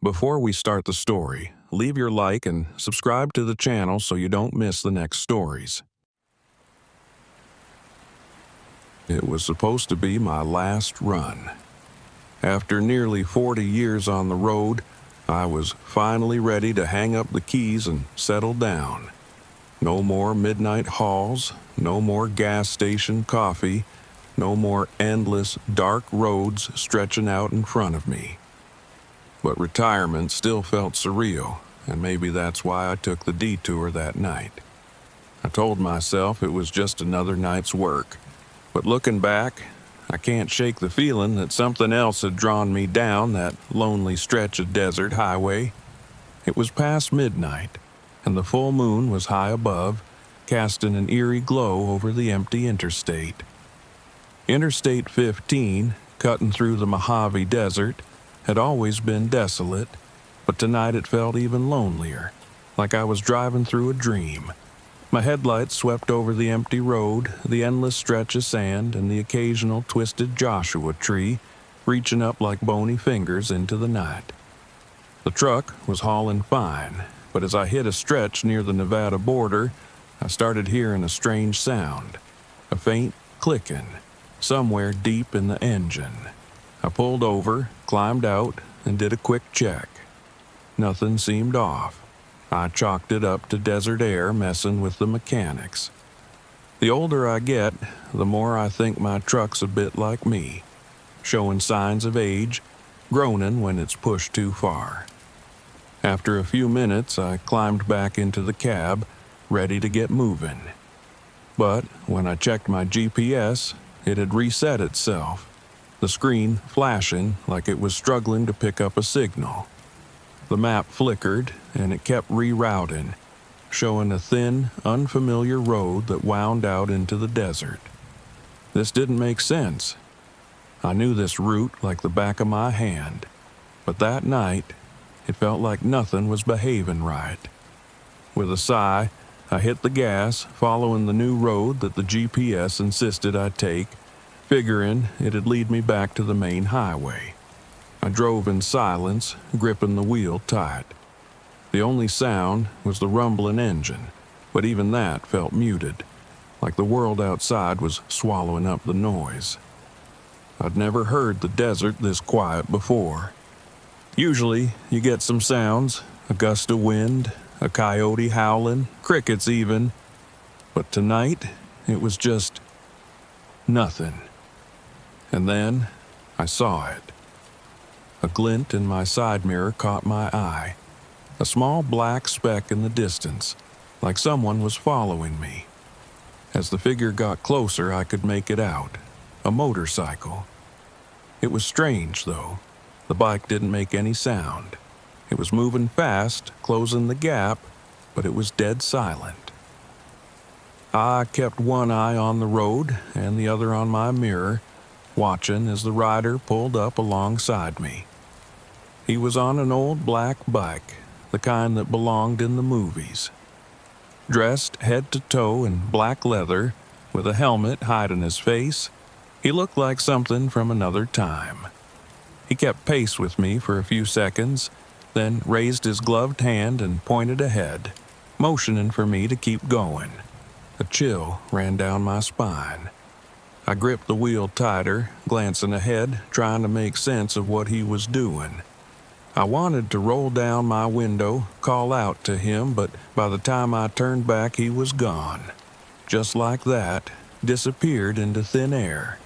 Before we start the story, leave your like and subscribe to the channel so you don't miss the next stories. It was supposed to be my last run. After nearly 40 years on the road, I was finally ready to hang up the keys and settle down. No more midnight hauls, no more gas station coffee, no more endless, dark roads stretching out in front of me. But retirement still felt surreal, and maybe that's why I took the detour that night. I told myself it was just another night's work, but looking back, I can't shake the feeling that something else had drawn me down that lonely stretch of desert highway. It was past midnight, and the full moon was high above, casting an eerie glow over the empty interstate. Interstate 15, cutting through the Mojave Desert, had always been desolate, but tonight it felt even lonelier, like I was driving through a dream. My headlights swept over the empty road, the endless stretch of sand, and the occasional twisted Joshua tree, reaching up like bony fingers into the night. The truck was hauling fine, but as I hit a stretch near the Nevada border, I started hearing a strange sound, a faint clicking, somewhere deep in the engine. I pulled over, climbed out, and did a quick check. Nothing seemed off. I chalked it up to desert air messing with the mechanics. The older I get, the more I think my truck's a bit like me, showing signs of age, groaning when it's pushed too far. After a few minutes, I climbed back into the cab, ready to get moving. But when I checked my GPS, it had reset itself, the screen flashing like it was struggling to pick up a signal. The map flickered, and it kept rerouting, showing a thin, unfamiliar road that wound out into the desert. This didn't make sense. I knew this route like the back of my hand, but that night, it felt like nothing was behaving right. With a sigh, I hit the gas, following the new road that the GPS insisted I take, figuring it'd lead me back to the main highway. I drove in silence, gripping the wheel tight. The only sound was the rumbling engine, but even that felt muted, like the world outside was swallowing up the noise. I'd never heard the desert this quiet before. Usually, you get some sounds, a gust of wind, a coyote howling, crickets even, but tonight, it was just nothing. And then, I saw it. A glint in my side mirror caught my eye. A small black speck in the distance, like someone was following me. As the figure got closer, I could make it out. A motorcycle. It was strange, though. The bike didn't make any sound. It was moving fast, closing the gap, but it was dead silent. I kept one eye on the road and the other on my mirror, watching as the rider pulled up alongside me. He was on an old black bike, the kind that belonged in the movies. Dressed head to toe in black leather, with a helmet hiding his face, he looked like something from another time. He kept pace with me for a few seconds, then raised his gloved hand and pointed ahead, motioning for me to keep going. A chill ran down my spine. I gripped the wheel tighter, glancing ahead, trying to make sense of what he was doing. I wanted to roll down my window, call out to him, but by the time I turned back, he was gone. Just like that, disappeared into thin air.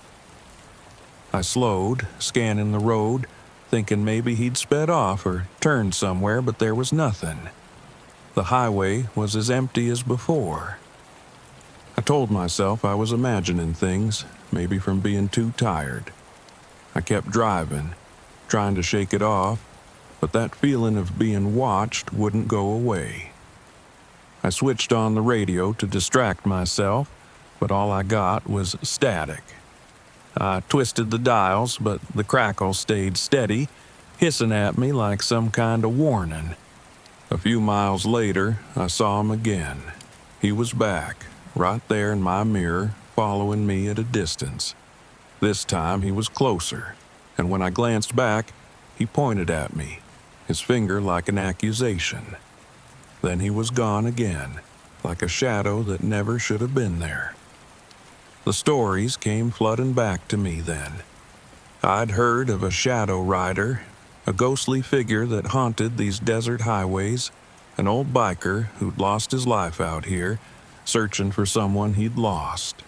I slowed, scanning the road, thinking maybe he'd sped off or turned somewhere, but there was nothing. The highway was as empty as before. I told myself I was imagining things, maybe from being too tired. I kept driving, trying to shake it off, but that feeling of being watched wouldn't go away. I switched on the radio to distract myself, but all I got was static. I twisted the dials, but the crackle stayed steady, hissing at me like some kind of warning. A few miles later, I saw him again. He was back, right there in my mirror, following me at a distance. This time he was closer, and when I glanced back, he pointed at me, his finger like an accusation. Then he was gone again, like a shadow that never should have been there. The stories came flooding back to me then. I'd heard of a shadow rider, a ghostly figure that haunted these desert highways, an old biker who'd lost his life out here, searching for someone he'd lost.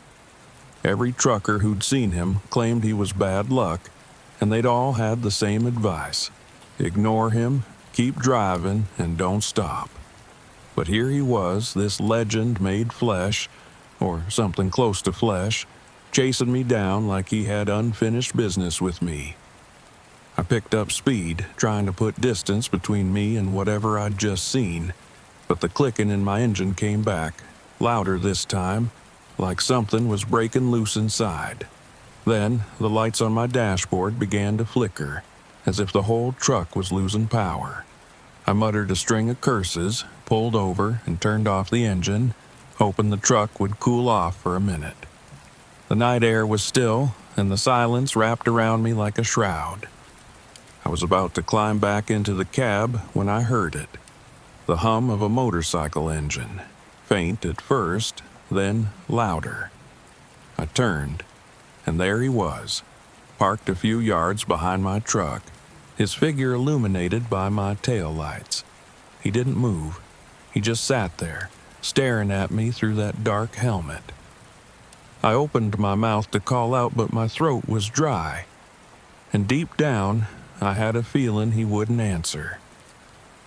Every trucker who'd seen him claimed he was bad luck, and they'd all had the same advice: ignore him, keep driving, and don't stop. But here he was, this legend made flesh, or something close to flesh, chasing me down like he had unfinished business with me. I picked up speed, trying to put distance between me and whatever I'd just seen, but the clicking in my engine came back, louder this time, like something was breaking loose inside. Then the lights on my dashboard began to flicker, as if the whole truck was losing power. I muttered a string of curses, pulled over, and turned off the engine, hoping the truck would cool off for a minute. The night air was still, and the silence wrapped around me like a shroud. I was about to climb back into the cab when I heard it. The hum of a motorcycle engine, faint at first, then louder. I turned, and there he was, parked a few yards behind my truck, his figure illuminated by my tail lights. He didn't move. He just sat there, staring at me through that dark helmet. I opened my mouth to call out, but my throat was dry, and deep down, I had a feeling he wouldn't answer.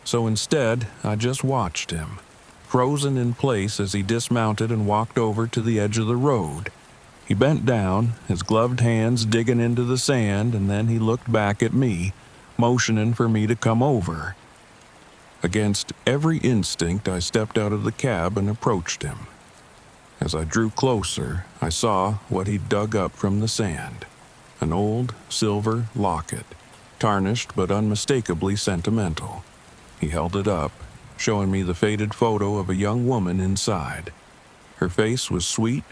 So instead, I just watched him, frozen in place as he dismounted and walked over to the edge of the road. He bent down, his gloved hands digging into the sand, and then he looked back at me, motioning for me to come over. Against every instinct, I stepped out of the cab and approached him. As I drew closer, I saw what he'd dug up from the sand. An old silver locket, tarnished but unmistakably sentimental. He held it up, showing me the faded photo of a young woman inside. Her face was sweet,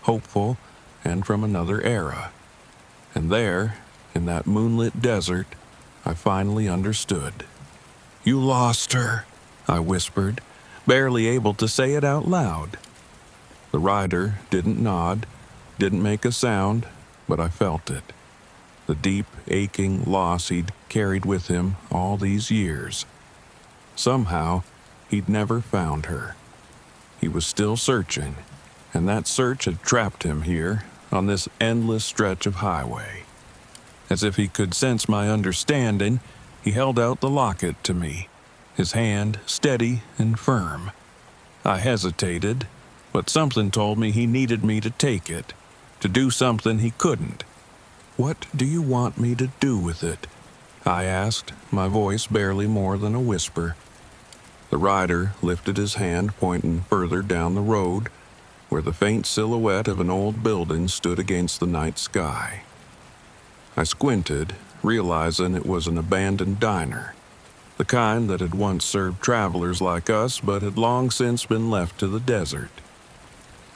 hopeful, and from another era. And there, in that moonlit desert, I finally understood. "You lost her," I whispered, barely able to say it out loud. The rider didn't nod, didn't make a sound, but I felt it. The deep, aching loss he'd carried with him all these years. Somehow, he'd never found her. He was still searching, and that search had trapped him here, on this endless stretch of highway. As if he could sense my understanding, he held out the locket to me, his hand steady and firm. I hesitated, but something told me he needed me to take it, to do something he couldn't. "What do you want me to do with it?" I asked, my voice barely more than a whisper. The rider lifted his hand, pointing further down the road, where the faint silhouette of an old building stood against the night sky. I squinted, realizing it was an abandoned diner, the kind that had once served travelers like us but had long since been left to the desert.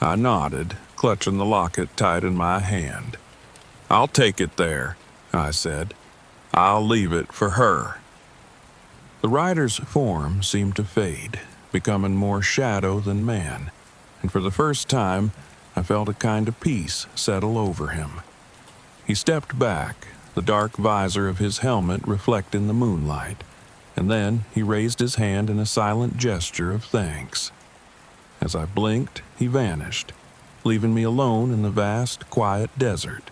I nodded, clutching the locket tight in my hand. "I'll take it there," I said. "I'll leave it for her." The rider's form seemed to fade, becoming more shadow than man, and for the first time, I felt a kind of peace settle over him. He stepped back, the dark visor of his helmet reflecting the moonlight, and then he raised his hand in a silent gesture of thanks. As I blinked, he vanished, leaving me alone in the vast, quiet desert.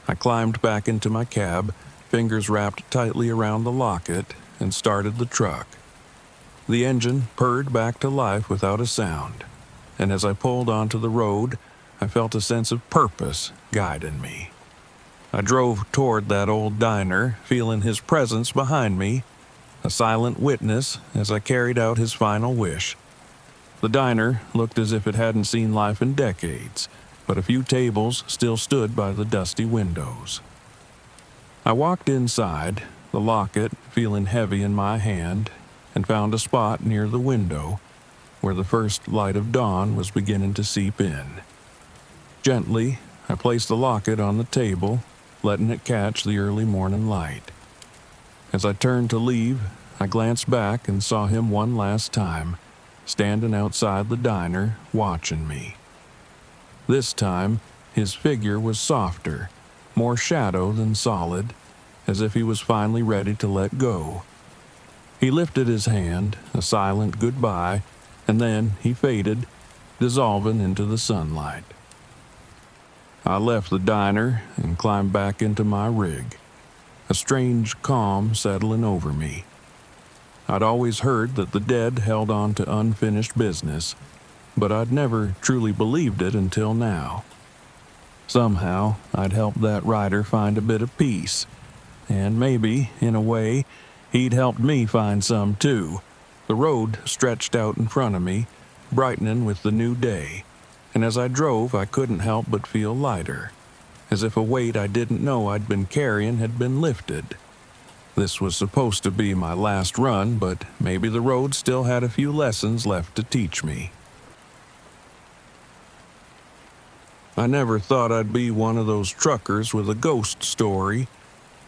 I climbed back into my cab, fingers wrapped tightly around the locket, and started the truck. The engine purred back to life without a sound, and as I pulled onto the road, I felt a sense of purpose guiding me. I drove toward that old diner, feeling his presence behind me, a silent witness as I carried out his final wish. The diner looked as if it hadn't seen life in decades, but a few tables still stood by the dusty windows. I walked inside, the locket feeling heavy in my hand, and found a spot near the window where the first light of dawn was beginning to seep in. Gently, I placed the locket on the table, letting it catch the early morning light. As I turned to leave, I glanced back and saw him one last time, standing outside the diner, watching me. This time, his figure was softer, more shadow than solid, as if he was finally ready to let go. He lifted his hand, a silent goodbye, and then he faded, dissolving into the sunlight. I left the diner and climbed back into my rig, a strange calm settling over me. I'd always heard that the dead held on to unfinished business, but I'd never truly believed it until now. Somehow, I'd helped that writer find a bit of peace, and maybe, in a way, he'd helped me find some too. The road stretched out in front of me, brightening with the new day, and as I drove, I couldn't help but feel lighter, as if a weight I didn't know I'd been carrying had been lifted. This was supposed to be my last run, but maybe the road still had a few lessons left to teach me. I never thought I'd be one of those truckers with a ghost story.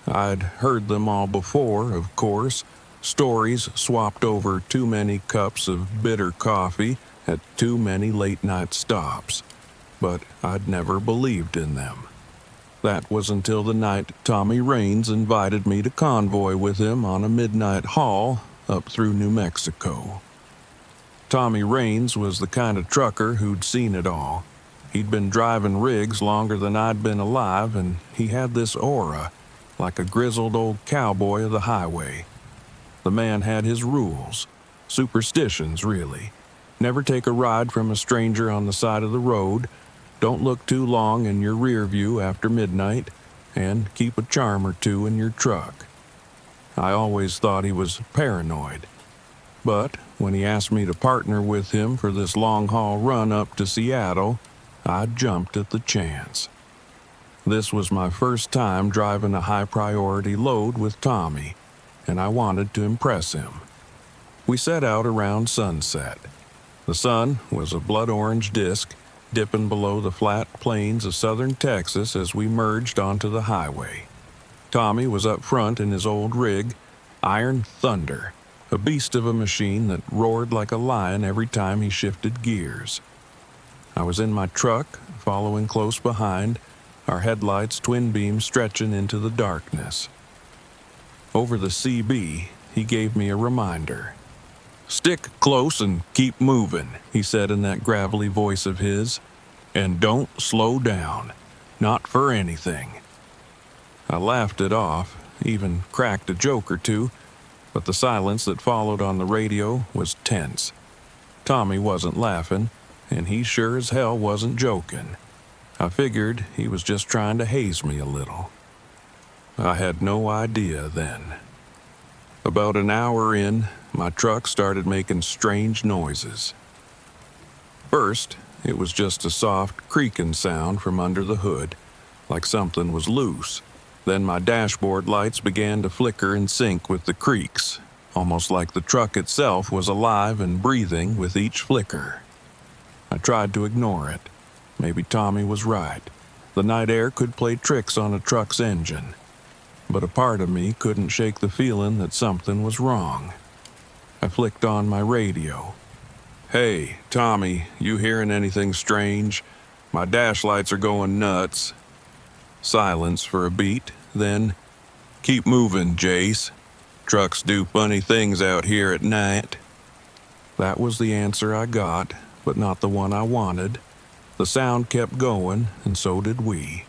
I'd heard them all before, of course, stories swapped over too many cups of bitter coffee at too many late-night stops, but I'd never believed in them. That was until the night Tommy Raines invited me to Convoy with him on a midnight haul up through New Mexico. Tommy Raines was the kind of trucker who'd seen it all. He'd been driving rigs longer than I'd been alive, and he had this aura, like a grizzled old cowboy of the highway. The man had his rules, superstitions really. Never take a ride from a stranger on the side of the road, don't look too long in your rear view after midnight, and keep a charm or two in your truck. I always thought he was paranoid. But when he asked me to partner with him for this long-haul run up to Seattle, I jumped at the chance. This was my first time driving a high-priority load with Tommy, and I wanted to impress him. We set out around sunset. The sun was a blood-orange disk, dipping below the flat plains of southern Texas as we merged onto the highway. Tommy was up front in his old rig, Iron Thunder, a beast of a machine that roared like a lion every time he shifted gears. I was in my truck, following close behind, our headlights twin beams stretching into the darkness. Over the CB, he gave me a reminder. "Stick close and keep moving," he said in that gravelly voice of his. "And don't slow down. Not for anything." I laughed it off, even cracked a joke or two, but the silence that followed on the radio was tense. Tommy wasn't laughing, and he sure as hell wasn't joking. I figured he was just trying to haze me a little. I had no idea then. About an hour in, my truck started making strange noises. First, it was just a soft creaking sound from under the hood, like something was loose. Then my dashboard lights began to flicker and sync with the creaks, almost like the truck itself was alive and breathing with each flicker. I tried to ignore it. Maybe Tommy was right. The night air could play tricks on a truck's engine. But a part of me couldn't shake the feeling that something was wrong. I flicked on my radio. "Hey, Tommy, you hearing anything strange? My dash lights are going nuts." Silence for a beat, then, "Keep moving, Jace. Trucks do funny things out here at night." That was the answer I got, but not the one I wanted. The sound kept going, and so did we.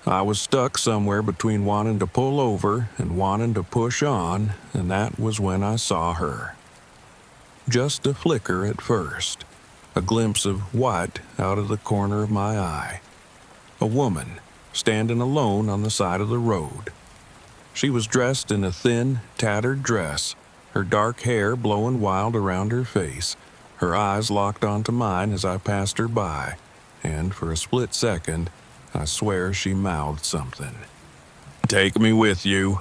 I was stuck somewhere between wanting to pull over and wanting to push on, and that was when I saw her. Just a flicker at first, a glimpse of white out of the corner of my eye. A woman, standing alone on the side of the road. She was dressed in a thin, tattered dress, her dark hair blowing wild around her face. Her eyes locked onto mine as I passed her by, and for a split second, I swear she mouthed something. "Take me with you."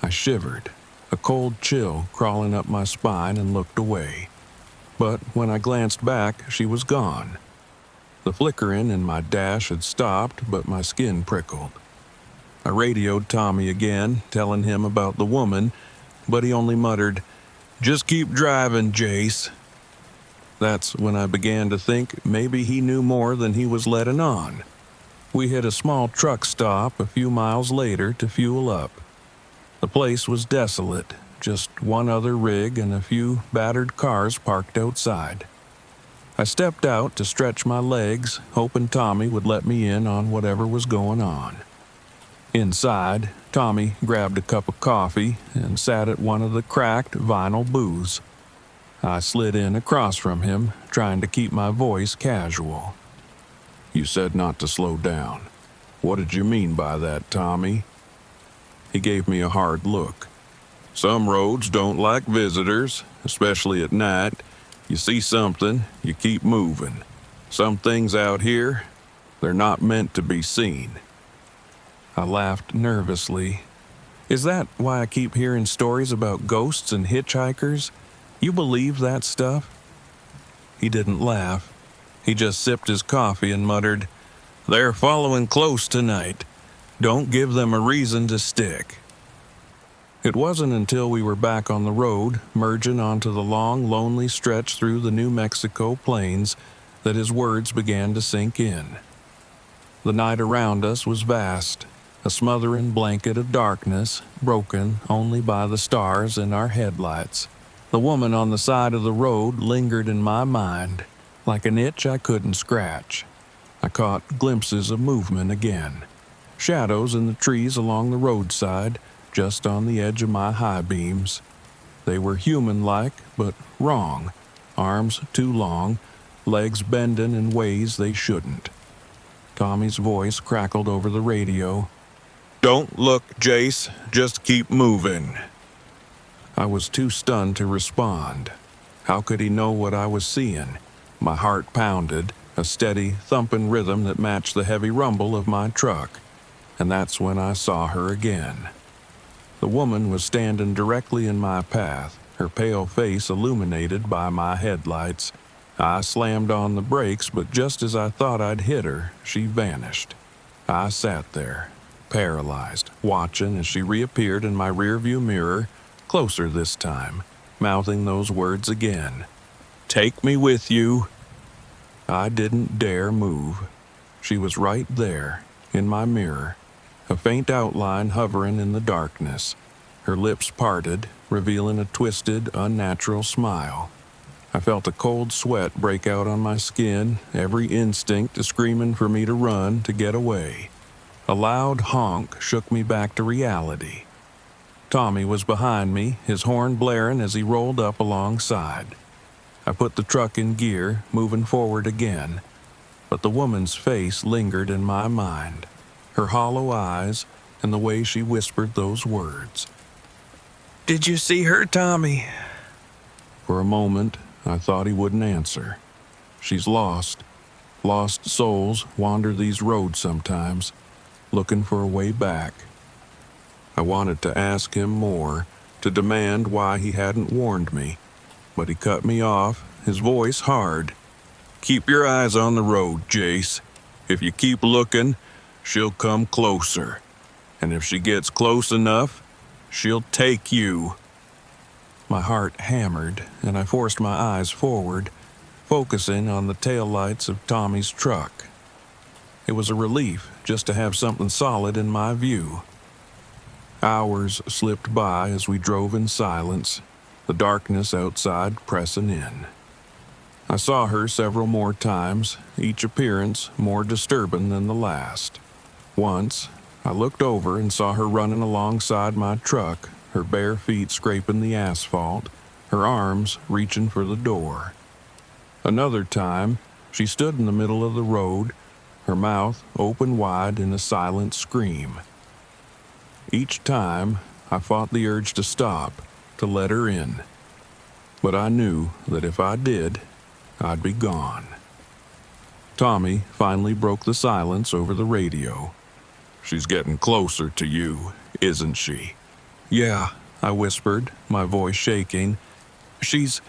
I shivered, a cold chill crawling up my spine, and looked away. But when I glanced back, she was gone. The flickering in my dash had stopped, but my skin prickled. I radioed Tommy again, telling him about the woman, but he only muttered, "Just keep driving, Jace." That's when I began to think maybe he knew more than he was letting on. We hit a small truck stop a few miles later to fuel up. The place was desolate, just one other rig and a few battered cars parked outside. I stepped out to stretch my legs, hoping Tommy would let me in on whatever was going on. Inside, Tommy grabbed a cup of coffee and sat at one of the cracked vinyl booths. I slid in across from him, trying to keep my voice casual. "You said not to slow down. What did you mean by that, Tommy?" He gave me a hard look. "Some roads don't like visitors, especially at night. You see something, you keep moving. Some things out here, they're not meant to be seen." I laughed nervously. "Is that why I keep hearing stories about ghosts and hitchhikers? You believe that stuff?" He didn't laugh. He just sipped his coffee and muttered, "They're following close tonight. Don't give them a reason to stick." It wasn't until we were back on the road, merging onto the long, lonely stretch through the New Mexico plains, that his words began to sink in. The night around us was vast, a smothering blanket of darkness, broken only by the stars in our headlights. The woman on the side of the road lingered in my mind, like an itch I couldn't scratch. I caught glimpses of movement again. Shadows in the trees along the roadside, just on the edge of my high beams. They were human-like, but wrong. Arms too long, legs bending in ways they shouldn't. Tommy's voice crackled over the radio. "Don't look, Jace. Just keep moving." I was too stunned to respond. How could he know what I was seeing? My heart pounded, a steady, thumping rhythm that matched the heavy rumble of my truck. And that's when I saw her again. The woman was standing directly in my path, her pale face illuminated by my headlights. I slammed on the brakes, but just as I thought I'd hit her, she vanished. I sat there, paralyzed, watching as she reappeared in my rearview mirror, closer this time, mouthing those words again. "Take me with you." I didn't dare move. She was right there, in my mirror, a faint outline hovering in the darkness. Her lips parted, revealing a twisted, unnatural smile. I felt a cold sweat break out on my skin, every instinct screaming for me to run, to get away. A loud honk shook me back to reality. Tommy was behind me, his horn blaring as he rolled up alongside. I put the truck in gear, moving forward again, but the woman's face lingered in my mind, her hollow eyes, and the way she whispered those words. "Did you see her, Tommy?" For a moment, I thought he wouldn't answer. She's lost. Lost souls wander these roads sometimes, looking for a way back. I wanted to ask him more, to demand why he hadn't warned me, but he cut me off, his voice hard. "Keep your eyes on the road, Jace. If you keep looking, she'll come closer. And if she gets close enough, she'll take you." My heart hammered, and I forced my eyes forward, focusing on the taillights of Tommy's truck. It was a relief just to have something solid in my view. Hours slipped by as we drove in silence, the darkness outside pressing in. I saw her several more times, each appearance more disturbing than the last. Once, I looked over and saw her running alongside my truck, her bare feet scraping the asphalt, her arms reaching for the door. Another time, she stood in the middle of the road, her mouth open wide in a silent scream. Each time, I fought the urge to stop, to let her in. But I knew that if I did, I'd be gone. Tommy finally broke the silence over the radio. "She's getting closer to you, isn't she?" "Yeah," I whispered, my voice shaking. She's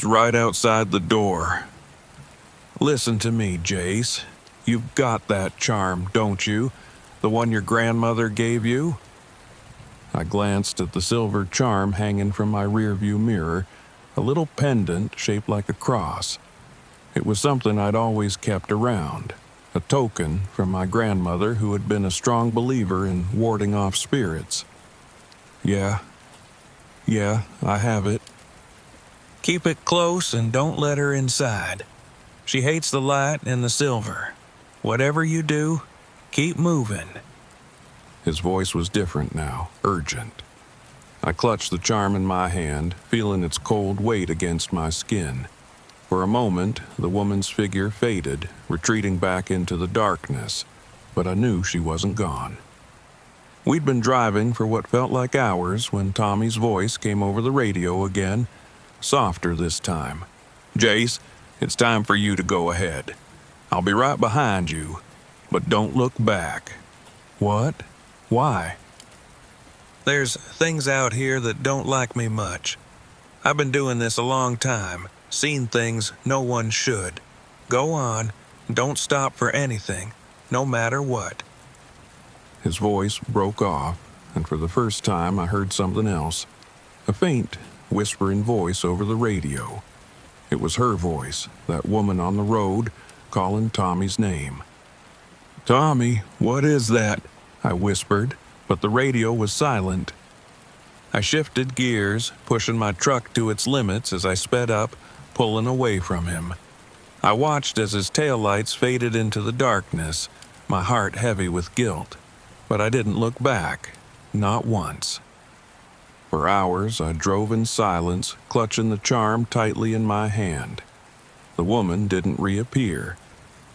right outside the door." "Listen to me, Jace. You've got that charm, don't you? The one your grandmother gave you?" I glanced at the silver charm hanging from my rearview mirror, a little pendant shaped like a cross. It was something I'd always kept around, a token from my grandmother who had been a strong believer in warding off spirits. Yeah, I have it." "Keep it close and don't let her inside. She hates the light and the silver. Whatever you do, keep moving." His voice was different now, urgent. I clutched the charm in my hand, feeling its cold weight against my skin. For a moment, the woman's figure faded, retreating back into the darkness, but I knew she wasn't gone. We'd been driving for what felt like hours when Tommy's voice came over the radio again, softer this time. "Jace, it's time for you to go ahead. I'll be right behind you, but don't look back." "What? Why?" "There's things out here that don't like me much. I've been doing this a long time, seen things no one should. Go on, don't stop for anything, no matter what." His voice broke off, and for the first time I heard something else. A faint, whispering voice over the radio. It was her voice, that woman on the road, calling Tommy's name. "Tommy, what is that?" I whispered, but the radio was silent. I shifted gears, pushing my truck to its limits as I sped up, pulling away from him. I watched as his taillights faded into the darkness, my heart heavy with guilt. But I didn't look back, not once. For hours I drove in silence, clutching the charm tightly in my hand. The woman didn't reappear.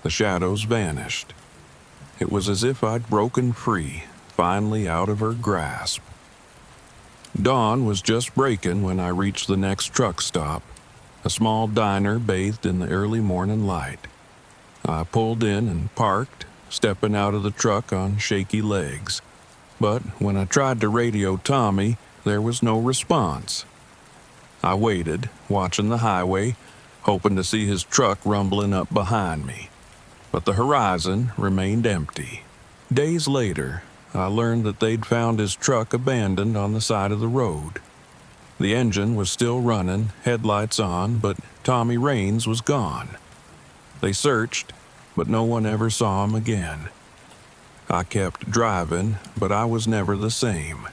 The shadows vanished. It was as if I'd broken free, finally out of her grasp. Dawn was just breaking when I reached the next truck stop, a small diner bathed in the early morning light. I pulled in and parked, stepping out of the truck on shaky legs. But when I tried to radio Tommy, there was no response. I waited, watching the highway, hoping to see his truck rumbling up behind me. But the horizon remained empty. Days later, I learned that they'd found his truck abandoned on the side of the road. The engine was still running, headlights on, but Tommy Raines was gone. They searched, but no one ever saw him again. I kept driving, but I was never the same.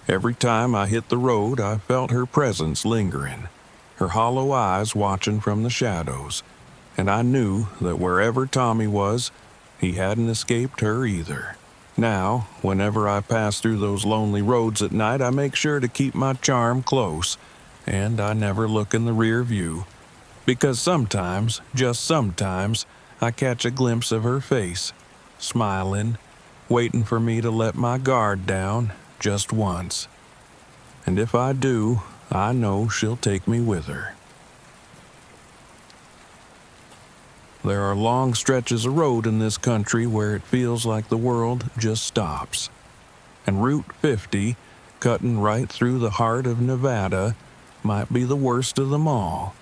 Every time I hit the road, I felt her presence lingering, her hollow eyes watching from the shadows, and I knew that wherever Tommy was, he hadn't escaped her either. Now, whenever I pass through those lonely roads at night, I make sure to keep my charm close, and I never look in the rear view, because sometimes, just sometimes, I catch a glimpse of her face, smiling, waiting for me to let my guard down just once. And if I do, I know she'll take me with her. There are long stretches of road in this country where it feels like the world just stops. And Route 50, cutting right through the heart of Nevada, might be the worst of them all.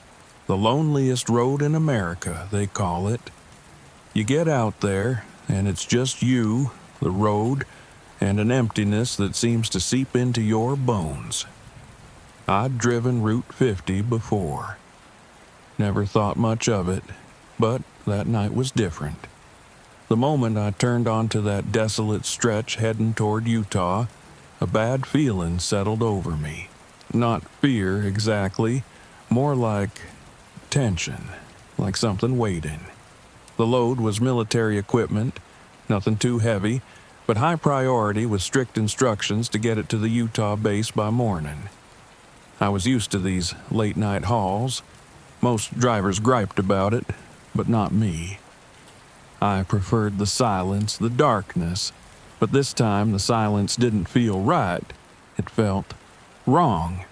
The loneliest road in America, they call it. You get out there, and it's just you, the road, and an emptiness that seems to seep into your bones. I'd driven Route 50 before. Never thought much of it, but that night was different. The moment I turned onto that desolate stretch heading toward Utah, a bad feeling settled over me. Not fear exactly, more like tension, like something waiting. The load was military equipment, nothing too heavy, but high priority with strict instructions to get it to the Utah base by morning. I was used to these late-night hauls. Most drivers griped about it, but not me. I preferred the silence, the darkness, but this time the silence didn't feel right. It felt wrong.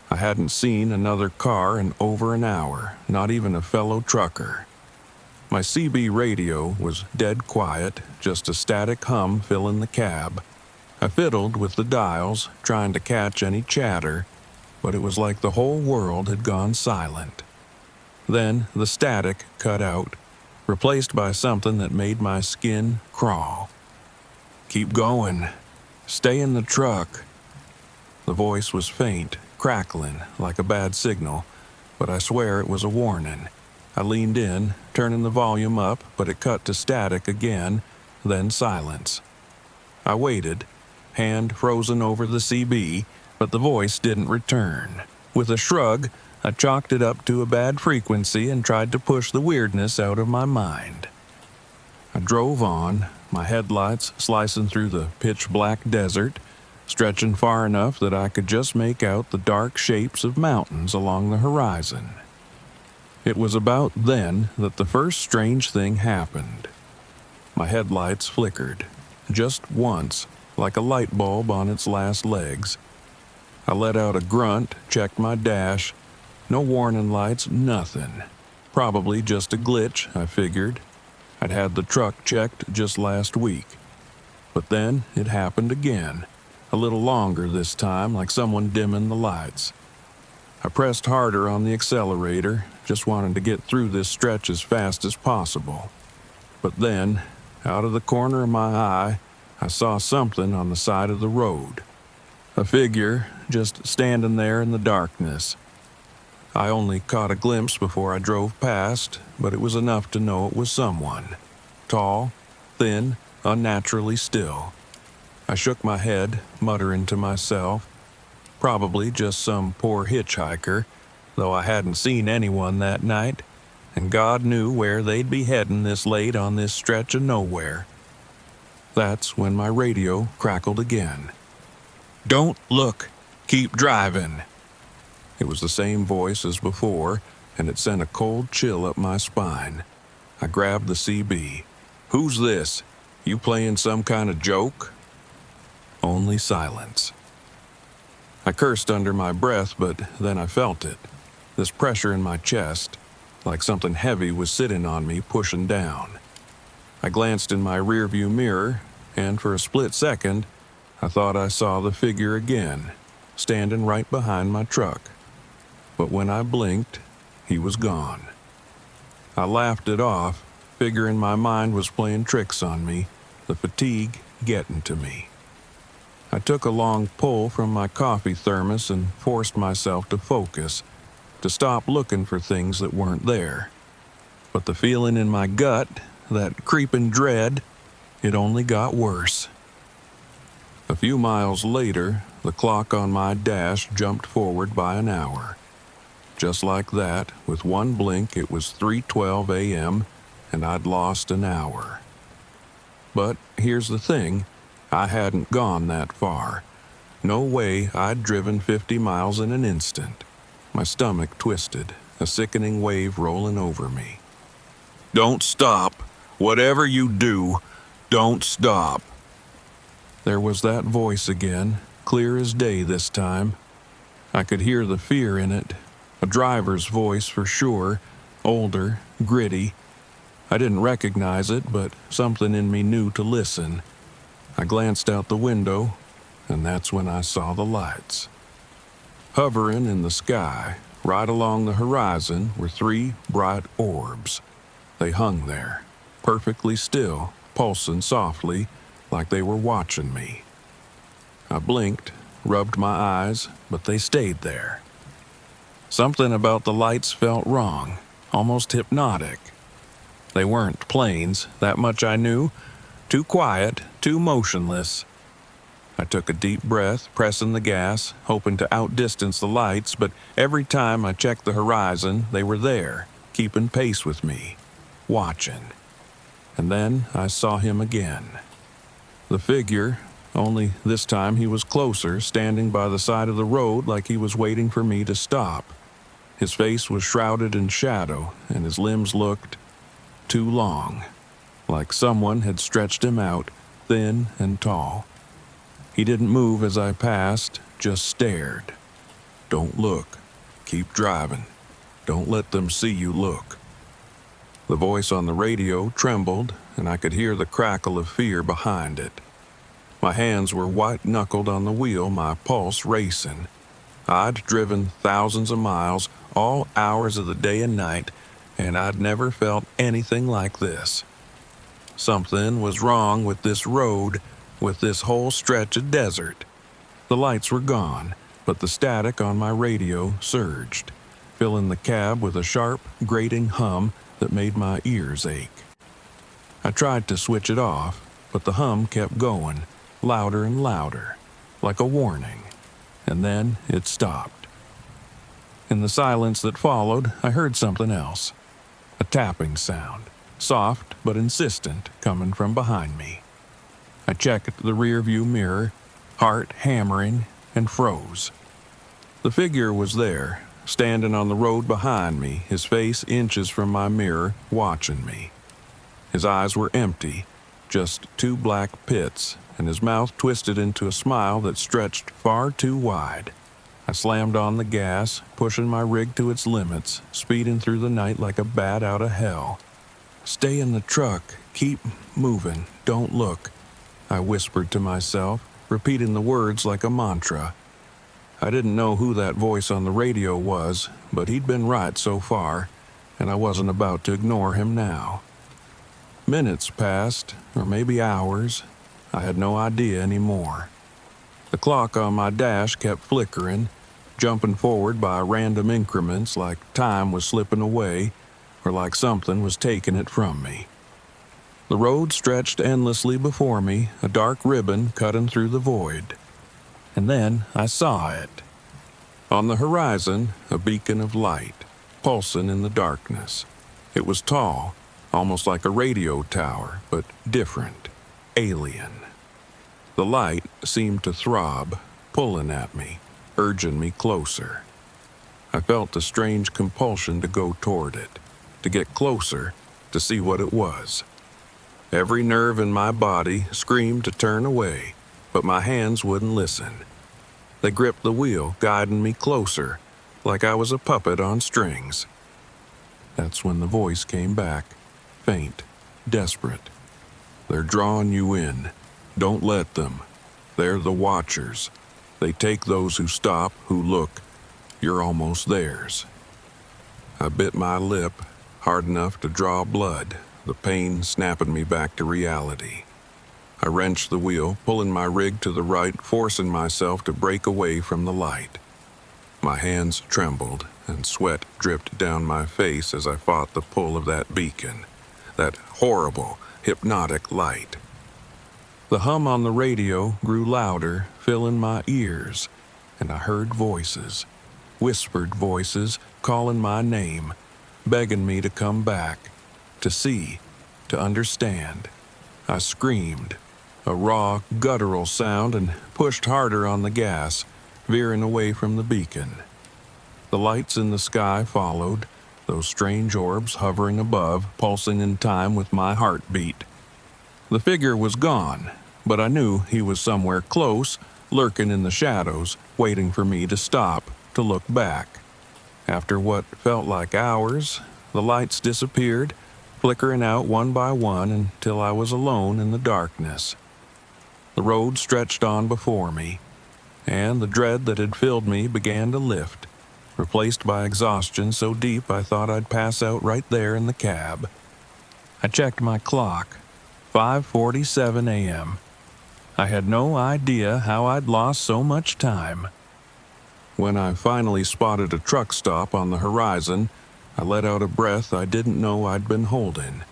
I hadn't seen another car in over an hour, not even a fellow trucker. My CB radio was dead quiet, just a static hum filling the cab. I fiddled with the dials, trying to catch any chatter, but it was like the whole world had gone silent. Then the static cut out, replaced by something that made my skin crawl. Keep going. Stay in the truck." The voice was faint, crackling, like a bad signal, but I swear it was a warning. I leaned in, turning the volume up, but it cut to static again, then silence. I waited, hand frozen over the CB, but the voice didn't return. With a shrug, I chalked it up to a bad frequency and tried to push the weirdness out of my mind. I drove on, my headlights slicing through the pitch-black desert, stretching far enough that I could just make out the dark shapes of mountains along the horizon. It was about then that the first strange thing happened. My headlights flickered, just once, like a light bulb on its last legs. I let out a grunt, checked my dash. No warning lights, nothing. Probably just a glitch, I figured. I'd had the truck checked just last week. But then it happened again. A little longer this time, like someone dimming the lights. I pressed harder on the accelerator, just wanting to get through this stretch as fast as possible. But then, out of the corner of my eye, I saw something on the side of the road. A figure just standing there in the darkness. I only caught a glimpse before I drove past, but it was enough to know it was someone. Tall, thin, unnaturally still. I shook my head, muttering to myself. Probably just some poor hitchhiker, though I hadn't seen anyone that night, and God knew where they'd be heading this late on this stretch of nowhere. That's when my radio crackled again. "Don't look, keep driving." It was the same voice as before, and it sent a cold chill up my spine. I grabbed the CB. "Who's this? You playing some kind of joke?" Only silence. I cursed under my breath, but then I felt it. This pressure in my chest, like something heavy was sitting on me, pushing down. I glanced in my rearview mirror, and for a split second, I thought I saw the figure again, standing right behind my truck. But when I blinked, he was gone. I laughed it off, figuring my mind was playing tricks on me, the fatigue getting to me. I took a long pull from my coffee thermos and forced myself to focus, to stop looking for things that weren't there. But the feeling in my gut, that creeping dread, it only got worse. A few miles later, the clock on my dash jumped forward by an hour. Just like that, with one blink, it was 3:12 a.m., and I'd lost an hour. But here's the thing, I hadn't gone that far. No way I'd driven 50 miles in an instant. My stomach twisted, a sickening wave rolling over me. "Don't stop. Whatever you do, don't stop." There was that voice again, clear as day this time. I could hear the fear in it. A driver's voice for sure, older, gritty. I didn't recognize it, but something in me knew to listen. I glanced out the window, and that's when I saw the lights. Hovering in the sky, right along the horizon, were 3 bright orbs. They hung there, perfectly still, pulsing softly, like they were watching me. I blinked, rubbed my eyes, but they stayed there. Something about the lights felt wrong, almost hypnotic. They weren't planes, that much I knew. Too quiet, too motionless. I took a deep breath, pressing the gas, hoping to outdistance the lights, but every time I checked the horizon, they were there, keeping pace with me, watching. And then I saw him again. The figure, only this time he was closer, standing by the side of the road like he was waiting for me to stop. His face was shrouded in shadow, and his limbs looked too long, like someone had stretched him out, thin and tall. He didn't move as I passed, just stared. "Don't look. Keep driving. Don't let them see you look." The voice on the radio trembled, and I could hear the crackle of fear behind it. My hands were white-knuckled on the wheel, my pulse racing. I'd driven thousands of miles, all hours of the day and night, and I'd never felt anything like this. Something was wrong with this road, with this whole stretch of desert. The lights were gone, but the static on my radio surged, filling the cab with a sharp, grating hum that made my ears ache. I tried to switch it off, but the hum kept going, louder and louder, like a warning, and then it stopped. In the silence that followed, I heard something else. A tapping sound, soft but insistent, coming from behind me. I checked the rearview mirror, heart hammering, and froze. The figure was there, standing on the road behind me, his face inches from my mirror, watching me. His eyes were empty, just two black pits, and his mouth twisted into a smile that stretched far too wide. I slammed on the gas, pushing my rig to its limits, speeding through the night like a bat out of hell. "Stay in the truck, keep moving, don't look," I whispered to myself, repeating the words like a mantra. I didn't know who that voice on the radio was, but he'd been right so far, and I wasn't about to ignore him now. Minutes passed, or maybe hours. I had no idea anymore. The clock on my dash kept flickering, jumping forward by random increments like time was slipping away or like something was taking it from me. The road stretched endlessly before me, a dark ribbon cutting through the void. And then I saw it. On the horizon, a beacon of light, pulsing in the darkness. It was tall, almost like a radio tower, but different, alien. The light seemed to throb, pulling at me, urging me closer. I felt a strange compulsion to go toward it, to get closer, to see what it was. Every nerve in my body screamed to turn away, but my hands wouldn't listen. They gripped the wheel, guiding me closer, like I was a puppet on strings. That's when the voice came back, faint, desperate. "They're drawing you in. Don't let them. They're the watchers. They take those who stop, who look. You're almost theirs." I bit my lip, hard enough to draw blood, the pain snapping me back to reality. I wrenched the wheel, pulling my rig to the right, forcing myself to break away from the light. My hands trembled, and sweat dripped down my face as I fought the pull of that beacon, that horrible, hypnotic light. The hum on the radio grew louder, filling my ears, and I heard voices, whispered voices calling my name, begging me to come back, to see, to understand. I screamed, a raw, guttural sound, and pushed harder on the gas, veering away from the beacon. The lights in the sky followed, those strange orbs hovering above, pulsing in time with my heartbeat. The figure was gone, but I knew he was somewhere close, lurking in the shadows, waiting for me to stop, to look back. After what felt like hours, the lights disappeared, flickering out one by one until I was alone in the darkness. The road stretched on before me, and the dread that had filled me began to lift, replaced by exhaustion so deep I thought I'd pass out right there in the cab. I checked my clock, 5:47 a.m. I had no idea how I'd lost so much time. When I finally spotted a truck stop on the horizon, I let out a breath I didn't know I'd been holding.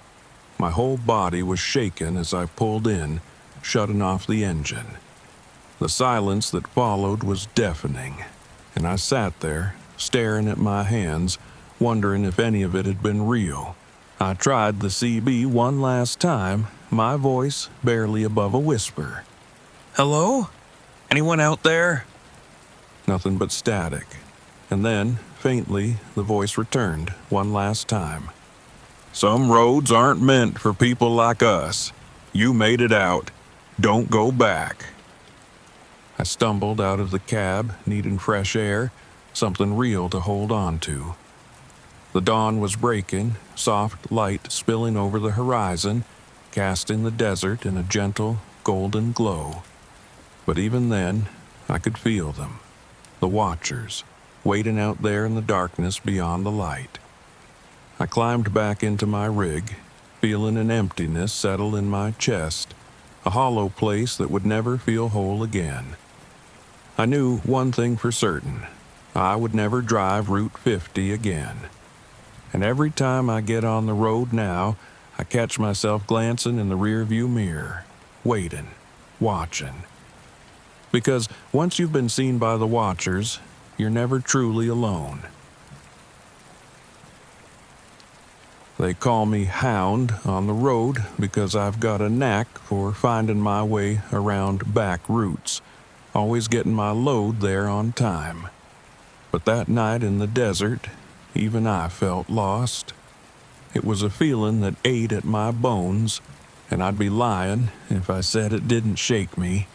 My whole body was shaken as I pulled in, shutting off the engine. The silence that followed was deafening, and I sat there, staring at my hands, wondering if any of it had been real. I tried the CB one last time, my voice barely above a whisper. "Hello? Anyone out there?" Nothing but static. And then, faintly, the voice returned one last time. "Some roads aren't meant for people like us. You made it out. Don't go back." I stumbled out of the cab, needing fresh air, something real to hold on to. The dawn was breaking, soft light spilling over the horizon, casting the desert in a gentle, golden glow. But even then, I could feel them, the watchers, waiting out there in the darkness beyond the light. I climbed back into my rig, feeling an emptiness settle in my chest, a hollow place that would never feel whole again. I knew one thing for certain. I would never drive Route 50 again. And every time I get on the road now, I catch myself glancing in the rearview mirror, waiting, watching. Because once you've been seen by the watchers, you're never truly alone. They call me Hound on the road because I've got a knack for finding my way around back routes, always getting my load there on time. But that night in the desert, even I felt lost. It was a feeling that ate at my bones, and I'd be lying if I said it didn't shake me.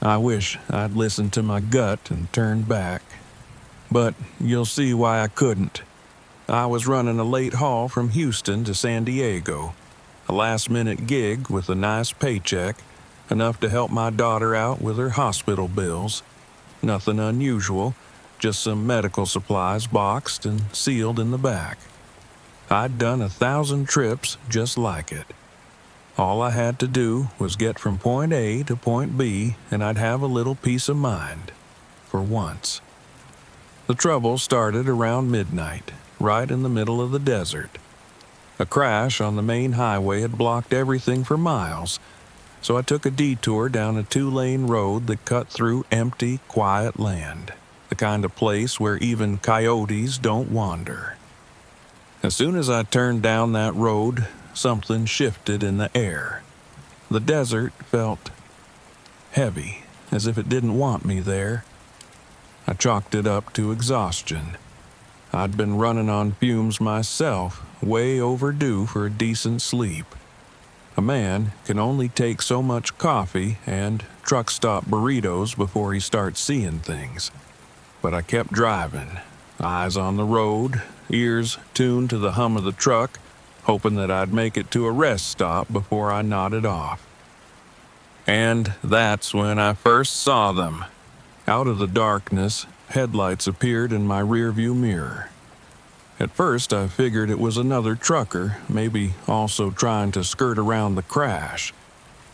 I wish I'd listened to my gut and turned back. But you'll see why I couldn't. I was running a late haul from Houston to San Diego, a last-minute gig with a nice paycheck, enough to help my daughter out with her hospital bills. Nothing unusual, just some medical supplies boxed and sealed in the back. I'd done 1,000 trips just like it. All I had to do was get from point A to point B, and I'd have a little peace of mind. For once. The trouble started around midnight, right in the middle of the desert. A crash on the main highway had blocked everything for miles, so I took a detour down a 2-lane road that cut through empty, quiet land, the kind of place where even coyotes don't wander. As soon as I turned down that road, something shifted in the air. The desert felt heavy, as if it didn't want me there. I chalked it up to exhaustion. I'd been running on fumes myself, way overdue for a decent sleep. A man can only take so much coffee and truck stop burritos before he starts seeing things. But I kept driving, eyes on the road, ears tuned to the hum of the truck, hoping that I'd make it to a rest stop before I nodded off. And that's when I first saw them. Out of the darkness, headlights appeared in my rearview mirror. At first, I figured it was another trucker, maybe also trying to skirt around the crash.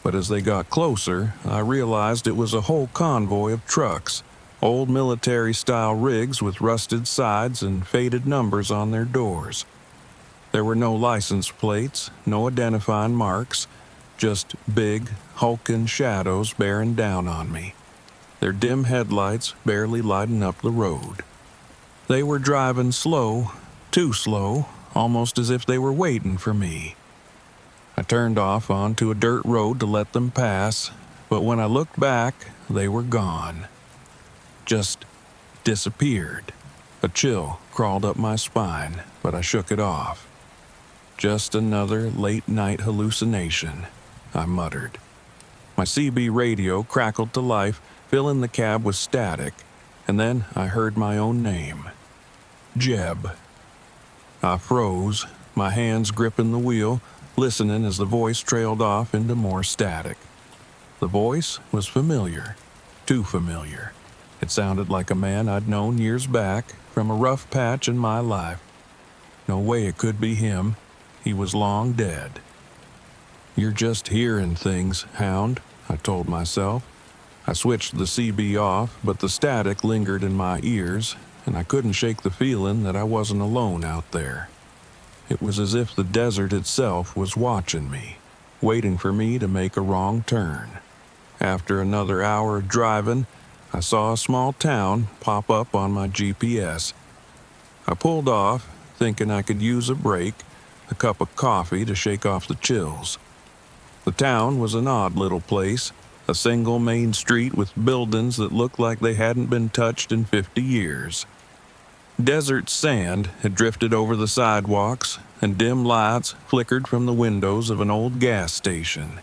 But as they got closer, I realized it was a whole convoy of trucks, old military-style rigs with rusted sides and faded numbers on their doors. There were no license plates, no identifying marks, just big, hulking shadows bearing down on me, their dim headlights barely lighting up the road. They were driving slow, too slow, almost as if they were waiting for me. I turned off onto a dirt road to let them pass, but when I looked back, they were gone. Just disappeared. A chill crawled up my spine, but I shook it off. Just another late-night hallucination, I muttered. My CB radio crackled to life, filling the cab with static, and then I heard my own name. Jeb. I froze, my hands gripping the wheel, listening as the voice trailed off into more static. The voice was familiar, too familiar. It sounded like a man I'd known years back from a rough patch in my life. No way it could be him. He was long dead. You're just hearing things, Hound, I told myself. I switched the CB off, but the static lingered in my ears, and I couldn't shake the feeling that I wasn't alone out there. It was as if the desert itself was watching me, waiting for me to make a wrong turn. After another hour of driving, I saw a small town pop up on my GPS. I pulled off, thinking I could use a break, a cup of coffee to shake off the chills. The town was an odd little place, a single main street with buildings that looked like they hadn't been touched in 50 years. Desert sand had drifted over the sidewalks, and dim lights flickered from the windows of an old gas station.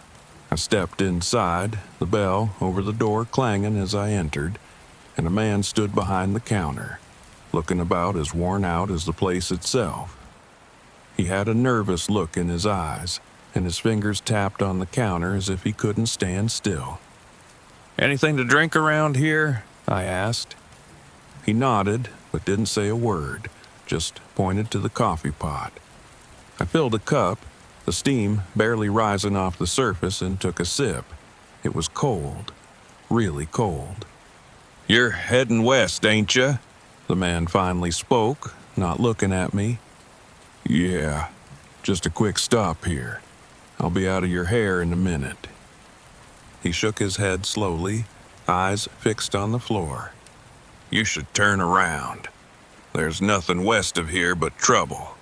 I stepped inside, the bell over the door clanging as I entered, and a man stood behind the counter, looking about as worn out as the place itself. He had a nervous look in his eyes, and his fingers tapped on the counter as if he couldn't stand still. "Anything to drink around here?" I asked. He nodded, but didn't say a word, just pointed to the coffee pot. I filled a cup, the steam barely rising off the surface, and took a sip. It was cold, really cold. "You're heading west, ain't ya?" The man finally spoke, not looking at me. "Yeah, just a quick stop here. I'll be out of your hair in a minute." He shook his head slowly, eyes fixed on the floor. "You should turn around. There's nothing west of here but trouble."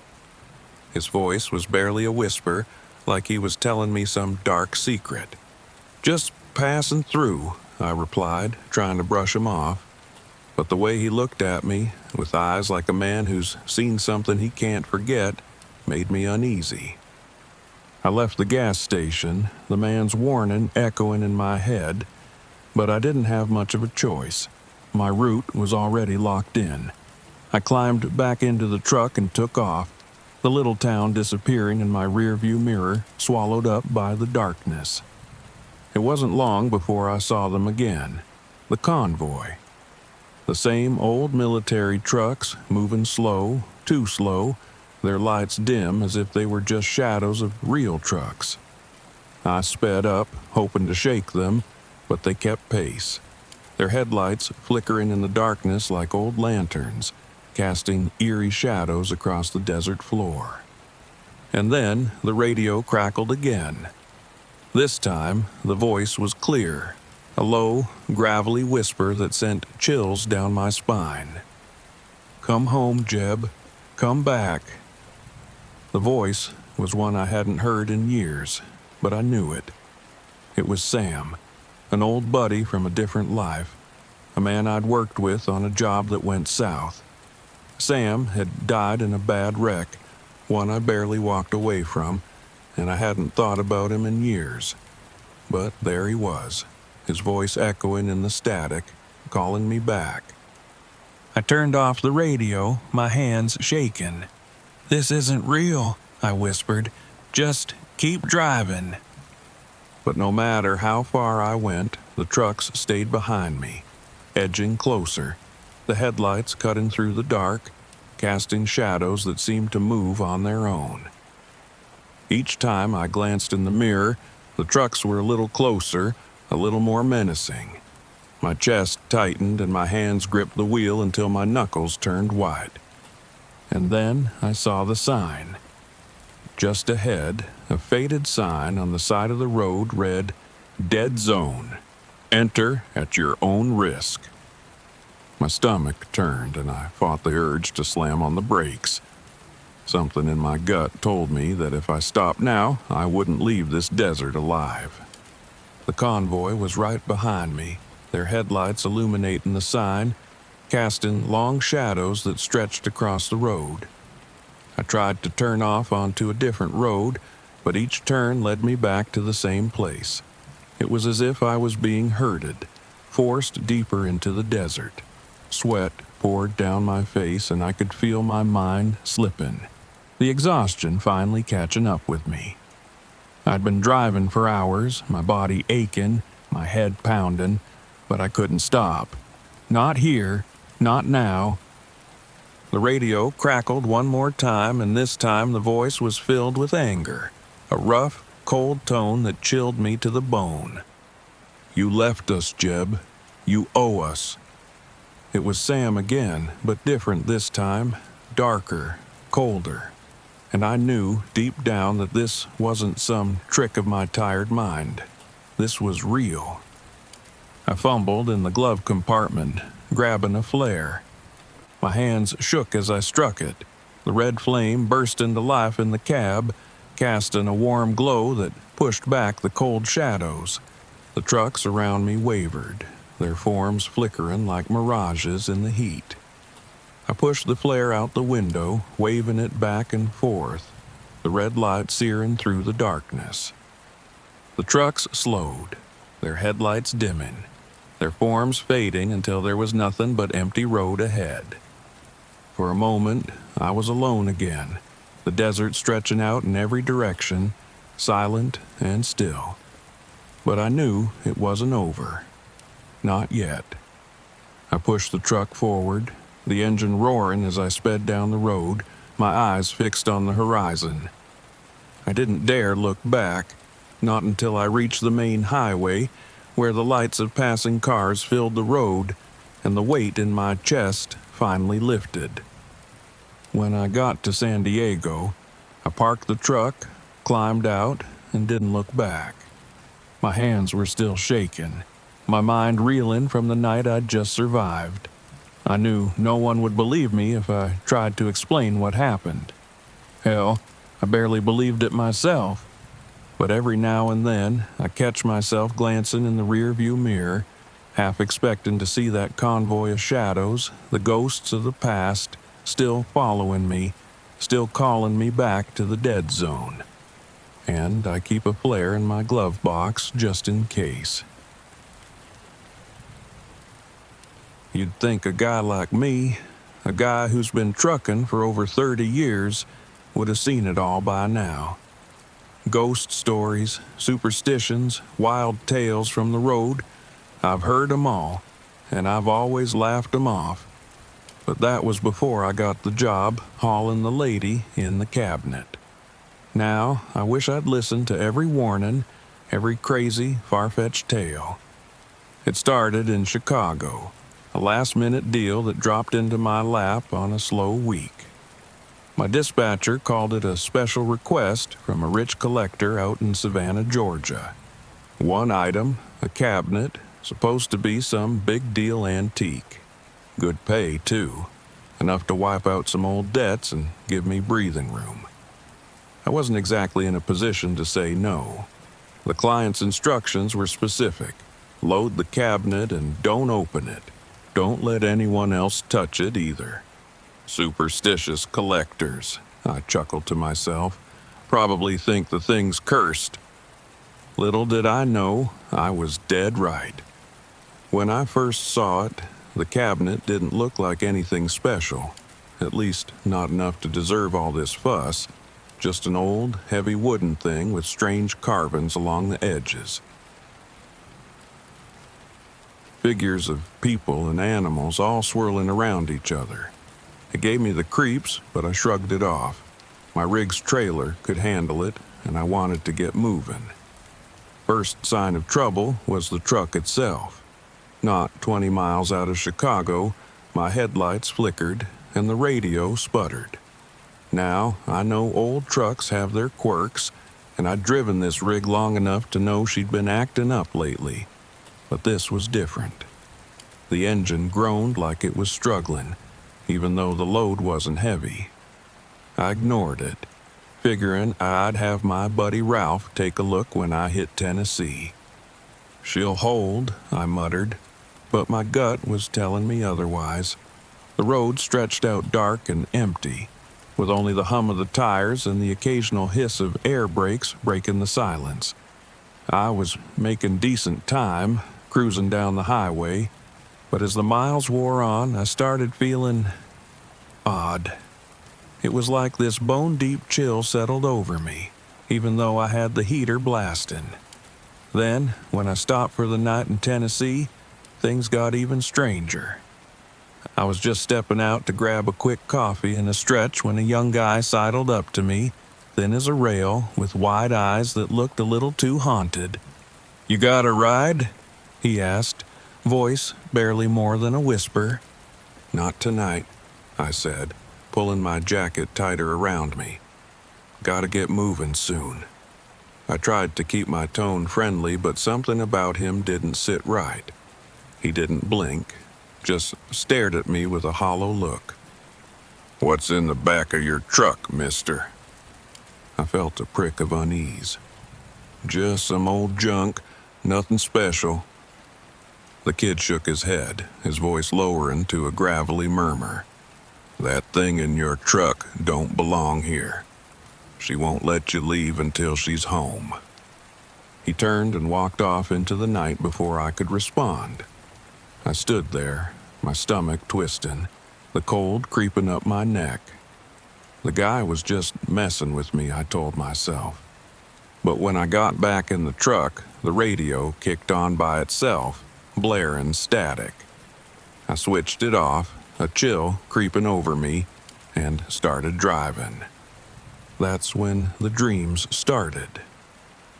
His voice was barely a whisper, like he was telling me some dark secret. "Just passing through," I replied, trying to brush him off. But the way he looked at me, with eyes like a man who's seen something he can't forget, made me uneasy. I left the gas station, the man's warning echoing in my head, but I didn't have much of a choice. My route was already locked in. I climbed back into the truck and took off, the little town disappearing in my rearview mirror, swallowed up by the darkness. It wasn't long before I saw them again, the convoy. The same old military trucks, moving slow, too slow, their lights dim as if they were just shadows of real trucks. I sped up, hoping to shake them, but they kept pace, their headlights flickering in the darkness like old lanterns, casting eerie shadows across the desert floor. And then the radio crackled again. This time, the voice was clear, a low, gravelly whisper that sent chills down my spine. "Come home, Jeb. Come back." The voice was one I hadn't heard in years, but I knew it. It was Sam, an old buddy from a different life, a man I'd worked with on a job that went south. Sam had died in a bad wreck, one I barely walked away from, and I hadn't thought about him in years. But there he was, his voice echoing in the static, calling me back. I turned off the radio, my hands shaking. "This isn't real," I whispered. "Just keep driving." But no matter how far I went, the trucks stayed behind me, edging closer, the headlights cutting through the dark, casting shadows that seemed to move on their own. Each time I glanced in the mirror, the trucks were a little closer, a little more menacing. My chest tightened and my hands gripped the wheel until my knuckles turned white. And then I saw the sign. Just ahead, a faded sign on the side of the road read, "Dead Zone. Enter at your own risk." My stomach turned and I fought the urge to slam on the brakes. Something in my gut told me that if I stopped now, I wouldn't leave this desert alive. The convoy was right behind me, their headlights illuminating the sign, casting long shadows that stretched across the road. I tried to turn off onto a different road, but each turn led me back to the same place. It was as if I was being herded, forced deeper into the desert. Sweat poured down my face and I could feel my mind slipping, the exhaustion finally catching up with me. I'd been driving for hours, my body aching, my head pounding, but I couldn't stop. Not here, not now. The radio crackled one more time, and this time the voice was filled with anger, a rough, cold tone that chilled me to the bone. "You left us, Jeb. You owe us." It was Sam again, but different this time, darker, colder. And I knew deep down that this wasn't some trick of my tired mind. This was real. I fumbled in the glove compartment, grabbing a flare. My hands shook as I struck it. The red flame burst into life in the cab, casting a warm glow that pushed back the cold shadows. The trucks around me wavered, their forms flickering like mirages in the heat. I pushed the flare out the window, waving it back and forth, the red light searing through the darkness. The trucks slowed, their headlights dimming, their forms fading until there was nothing but empty road ahead. For a moment, I was alone again, the desert stretching out in every direction, silent and still. But I knew it wasn't over. Not yet. I pushed the truck forward, the engine roaring as I sped down the road, my eyes fixed on the horizon. I didn't dare look back, not until I reached the main highway, where the lights of passing cars filled the road and the weight in my chest finally lifted. When I got to San Diego, I parked the truck, climbed out, and didn't look back. My hands were still shaking, my mind reeling from the night I'd just survived. I knew no one would believe me if I tried to explain what happened. Hell, I barely believed it myself. But every now and then, I catch myself glancing in the rearview mirror, half expecting to see that convoy of shadows, the ghosts of the past, still following me, still calling me back to the dead zone. And I keep a flare in my glove box just in case. You'd think a guy like me, a guy who's been trucking for over 30 years, would have seen it all by now. Ghost stories, superstitions, wild tales from the road, I've heard 'em all, and I've always laughed 'em off. But that was before I got the job hauling the lady in the cabinet. Now, I wish I'd listened to every warning, every crazy, far-fetched tale. It started in Chicago, a last-minute deal that dropped into my lap on a slow week. My dispatcher called it a special request from a rich collector out in Savannah, Georgia. One item, a cabinet, supposed to be some big deal antique. Good pay, too. Enough to wipe out some old debts and give me breathing room. I wasn't exactly in a position to say no. The client's instructions were specific. Load the cabinet and don't open it. Don't let anyone else touch it either. Superstitious collectors, I chuckled to myself. Probably think the thing's cursed. Little did I know, I was dead right. When I first saw it, the cabinet didn't look like anything special, at least not enough to deserve all this fuss. Just an old, heavy wooden thing with strange carvings along the edges. Figures of people and animals all swirling around each other. It gave me the creeps, but I shrugged it off. My rig's trailer could handle it, and I wanted to get moving. First sign of trouble was the truck itself. Not 20 miles out of Chicago, my headlights flickered and the radio sputtered. Now, I know old trucks have their quirks, and I'd driven this rig long enough to know she'd been acting up lately. But this was different. The engine groaned like it was struggling, even though the load wasn't heavy. I ignored it, figuring I'd have my buddy Ralph take a look when I hit Tennessee. She'll hold, I muttered, but my gut was telling me otherwise. The road stretched out dark and empty, with only the hum of the tires and the occasional hiss of air brakes breaking the silence. I was making decent time, cruising down the highway, but as the miles wore on, I started feeling odd. It was like this bone-deep chill settled over me, even though I had the heater blasting. Then, when I stopped for the night in Tennessee, things got even stranger. I was just stepping out to grab a quick coffee and a stretch when a young guy sidled up to me, thin as a rail, with wide eyes that looked a little too haunted. "You got a ride?" he asked, voice barely more than a whisper. "Not tonight," I said, pulling my jacket tighter around me. "Gotta get moving soon." I tried to keep my tone friendly, but something about him didn't sit right. He didn't blink, just stared at me with a hollow look. "What's in the back of your truck, mister?" I felt a prick of unease. "Just some old junk, nothing special." The kid shook his head, his voice lowering to a gravelly murmur. "That thing in your truck don't belong here. She won't let you leave until she's home." He turned and walked off into the night before I could respond. I stood there, my stomach twisting, the cold creeping up my neck. The guy was just messing with me, I told myself. But when I got back in the truck, the radio kicked on by itself, blaring static. I switched it off, a chill creeping over me, and started driving. That's when the dreams started.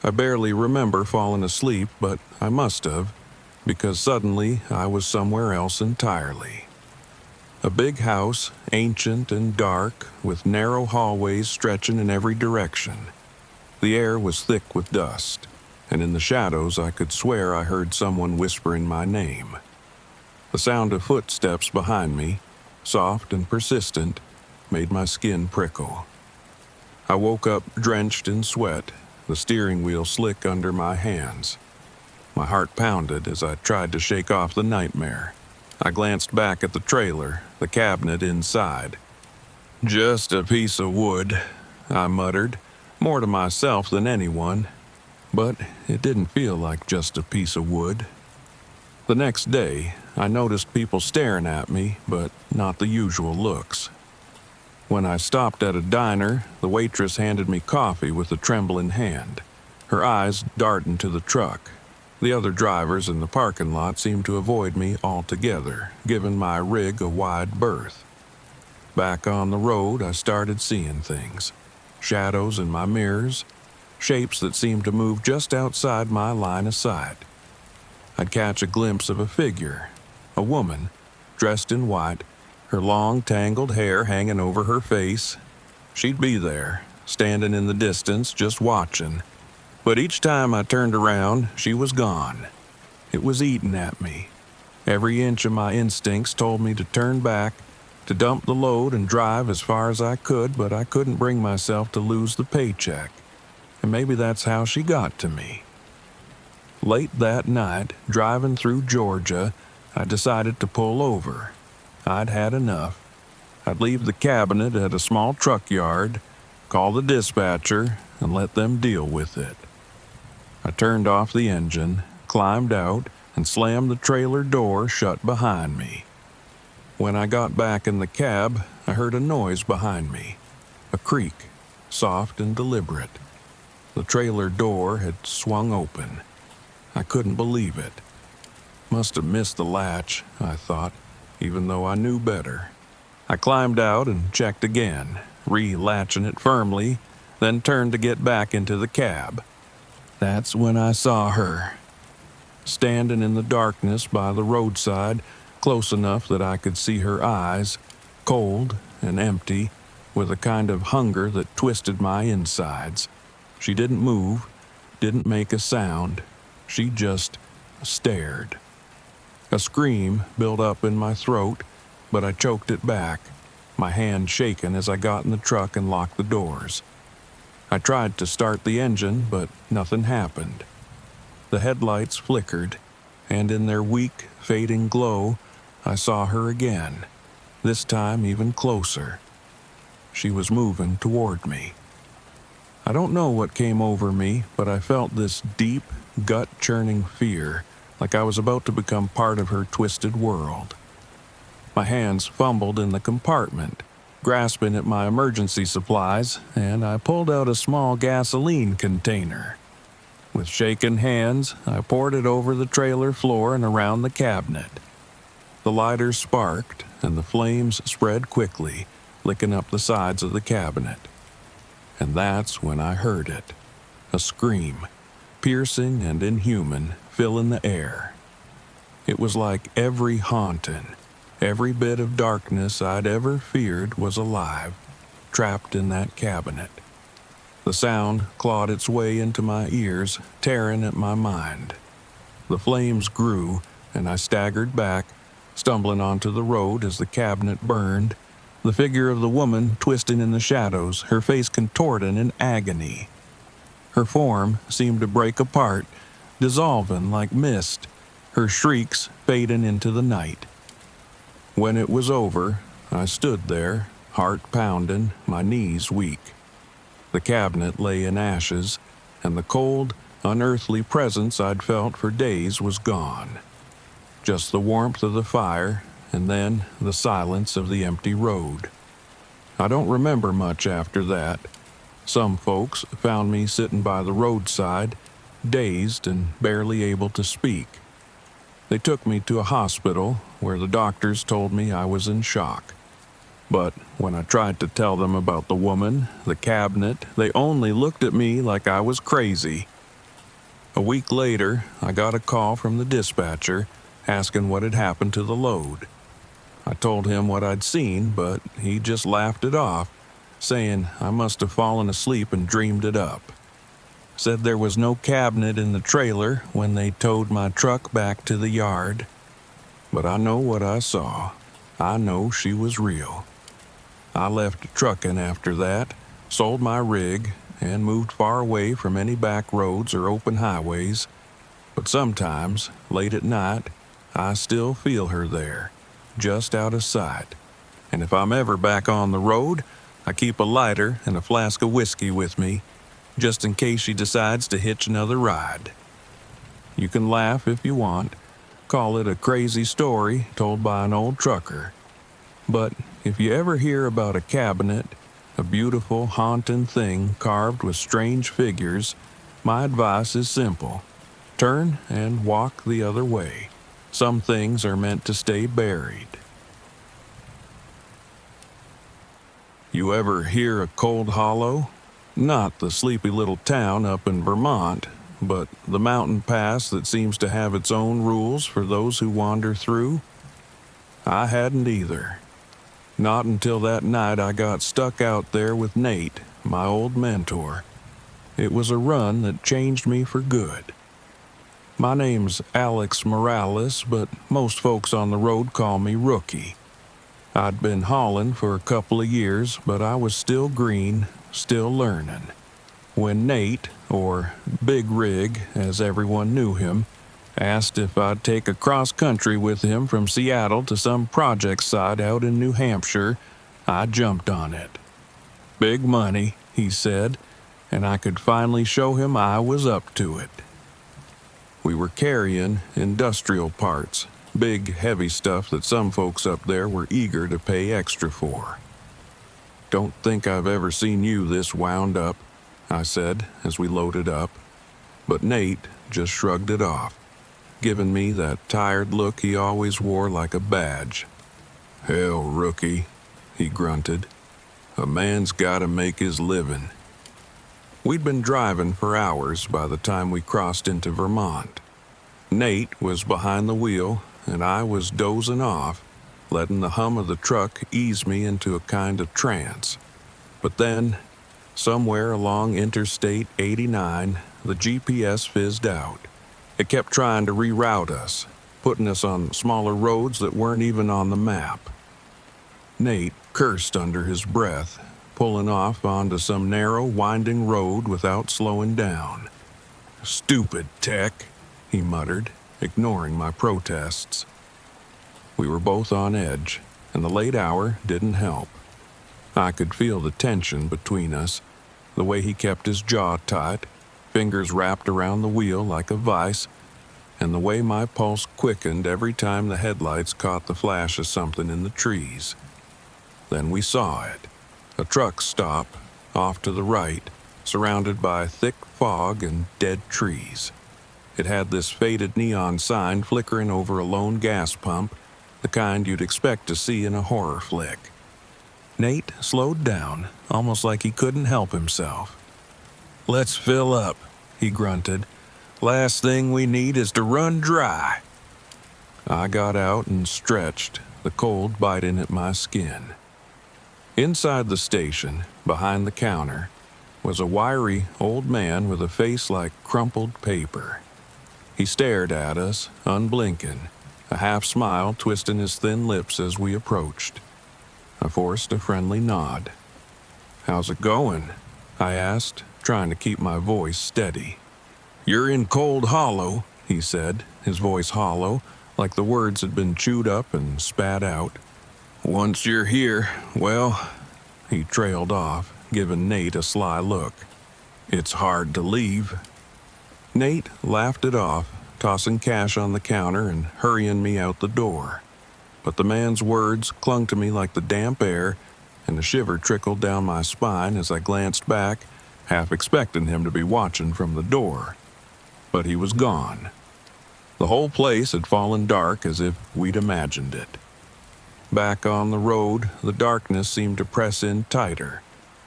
I barely remember falling asleep, but I must have, because suddenly I was somewhere else entirely. A big house, ancient and dark, with narrow hallways stretching in every direction. The air was thick with dust, and in the shadows I could swear I heard someone whispering my name. The sound of footsteps behind me, soft and persistent, made my skin prickle. I woke up drenched in sweat, the steering wheel slick under my hands. My heart pounded as I tried to shake off the nightmare. I glanced back at the trailer, the cabinet inside. "Just a piece of wood," I muttered, more to myself than anyone. But it didn't feel like just a piece of wood. The next day, I noticed people staring at me, but not the usual looks. When I stopped at a diner, the waitress handed me coffee with a trembling hand, her eyes darting to the truck. The other drivers in the parking lot seemed to avoid me altogether, giving my rig a wide berth. Back on the road, I started seeing things. Shadows in my mirrors, shapes that seemed to move just outside my line of sight. I'd catch a glimpse of a figure, a woman, dressed in white, her long, tangled hair hanging over her face. She'd be there, standing in the distance, just watching. But each time I turned around, she was gone. It was eating at me. Every inch of my instincts told me to turn back, to dump the load and drive as far as I could, but I couldn't bring myself to lose the paycheck. And maybe that's how she got to me. Late that night, driving through Georgia, I decided to pull over. I'd had enough. I'd leave the cabinet at a small truck yard, call the dispatcher, and let them deal with it. I turned off the engine, climbed out, and slammed the trailer door shut behind me. When I got back in the cab, I heard a noise behind me, a creak, soft and deliberate. The trailer door had swung open. I couldn't believe it. Must have missed the latch, I thought, even though I knew better. I climbed out and checked again, re-latching it firmly, then turned to get back into the cab. That's when I saw her, standing in the darkness by the roadside, close enough that I could see her eyes, cold and empty, with a kind of hunger that twisted my insides. She didn't move, didn't make a sound. She just stared. A scream built up in my throat, but I choked it back, my hand shaking as I got in the truck and locked the doors. I tried to start the engine, but nothing happened. The headlights flickered, and in their weak, fading glow, I saw her again, this time even closer. She was moving toward me. I don't know what came over me, but I felt this deep, gut-churning fear, like I was about to become part of her twisted world. My hands fumbled in the compartment, grasping at my emergency supplies, and I pulled out a small gasoline container. With shaking hands, I poured it over the trailer floor and around the cabinet. The lighter sparked, and the flames spread quickly, licking up the sides of the cabinet. And that's when I heard it. A scream, piercing and inhuman, filling the air. It was like every haunting, every bit of darkness I'd ever feared was alive, trapped in that cabinet. The sound clawed its way into my ears, tearing at my mind. The flames grew, and I staggered back, stumbling onto the road as the cabinet burned, the figure of the woman twisting in the shadows, her face contorting in agony. Her form seemed to break apart, dissolving like mist, her shrieks fading into the night. When it was over, I stood there, heart pounding, my knees weak. The cabinet lay in ashes, and the cold, unearthly presence I'd felt for days was gone. Just the warmth of the fire, and then the silence of the empty road. I don't remember much after that. Some folks found me sitting by the roadside, dazed and barely able to speak. They took me to a hospital where the doctors told me I was in shock. But when I tried to tell them about the woman, the cabinet, they only looked at me like I was crazy. A week later, I got a call from the dispatcher asking what had happened to the load. I told him what I'd seen, but he just laughed it off, saying I must have fallen asleep and dreamed it up. Said there was no cabinet in the trailer when they towed my truck back to the yard. But I know what I saw. I know she was real. I left trucking after that, sold my rig, and moved far away from any back roads or open highways. But sometimes, late at night, I still feel her there, just out of sight. And if I'm ever back on the road, I keep a lighter and a flask of whiskey with me, just in case she decides to hitch another ride. You can laugh if you want, call it a crazy story told by an old trucker. But if you ever hear about a cabinet, a beautiful, haunting thing carved with strange figures, my advice is simple. Turn and walk the other way. Some things are meant to stay buried. You ever hear of Cold Hollow? Not the sleepy little town up in Vermont, but the mountain pass that seems to have its own rules for those who wander through? I hadn't either. Not until that night I got stuck out there with Nate, my old mentor. It was a run that changed me for good. My name's Alex Morales, but most folks on the road call me Rookie. I'd been hauling for a couple of years, but I was still green, still learning. When Nate, or Big Rig as everyone knew him, asked if I'd take a cross-country with him from Seattle to some project site out in New Hampshire, I jumped on it. Big money, he said, and I could finally show him I was up to it. We were carrying industrial parts, big, heavy stuff that some folks up there were eager to pay extra for. "Don't think I've ever seen you this wound up," I said as we loaded up. But Nate just shrugged it off, giving me that tired look he always wore like a badge. "Hell, Rookie," he grunted. "A man's gotta make his living." We'd been driving for hours by the time we crossed into Vermont. Nate was behind the wheel, and I was dozing off, letting the hum of the truck ease me into a kind of trance. But then, somewhere along Interstate 89, the GPS fizzed out. It kept trying to reroute us, putting us on smaller roads that weren't even on the map. Nate cursed under his breath, pulling off onto some narrow, winding road without slowing down. "Stupid tech," he muttered, ignoring my protests. We were both on edge, and the late hour didn't help. I could feel the tension between us, the way he kept his jaw tight, fingers wrapped around the wheel like a vice, and the way my pulse quickened every time the headlights caught the flash of something in the trees. Then we saw it. A truck stop, off to the right, surrounded by thick fog and dead trees. It had this faded neon sign flickering over a lone gas pump, the kind you'd expect to see in a horror flick. Nate slowed down, almost like he couldn't help himself. "Let's fill up," he grunted. "Last thing we need is to run dry." I got out and stretched, the cold biting at my skin. Inside the station, behind the counter, was a wiry old man with a face like crumpled paper. He stared at us, unblinking, a half smile twisting his thin lips as we approached. I forced a friendly nod. "How's it going?" I asked, trying to keep my voice steady. "You're in Cold Hollow," he said, his voice hollow, like the words had been chewed up and spat out. "Once you're here, well," he trailed off, giving Nate a sly look. "It's hard to leave." Nate laughed it off, tossing cash on the counter and hurrying me out the door. But the man's words clung to me like the damp air, and a shiver trickled down my spine as I glanced back, half expecting him to be watching from the door. But he was gone. The whole place had fallen dark as if we'd imagined it. Back on the road, the darkness seemed to press in tighter.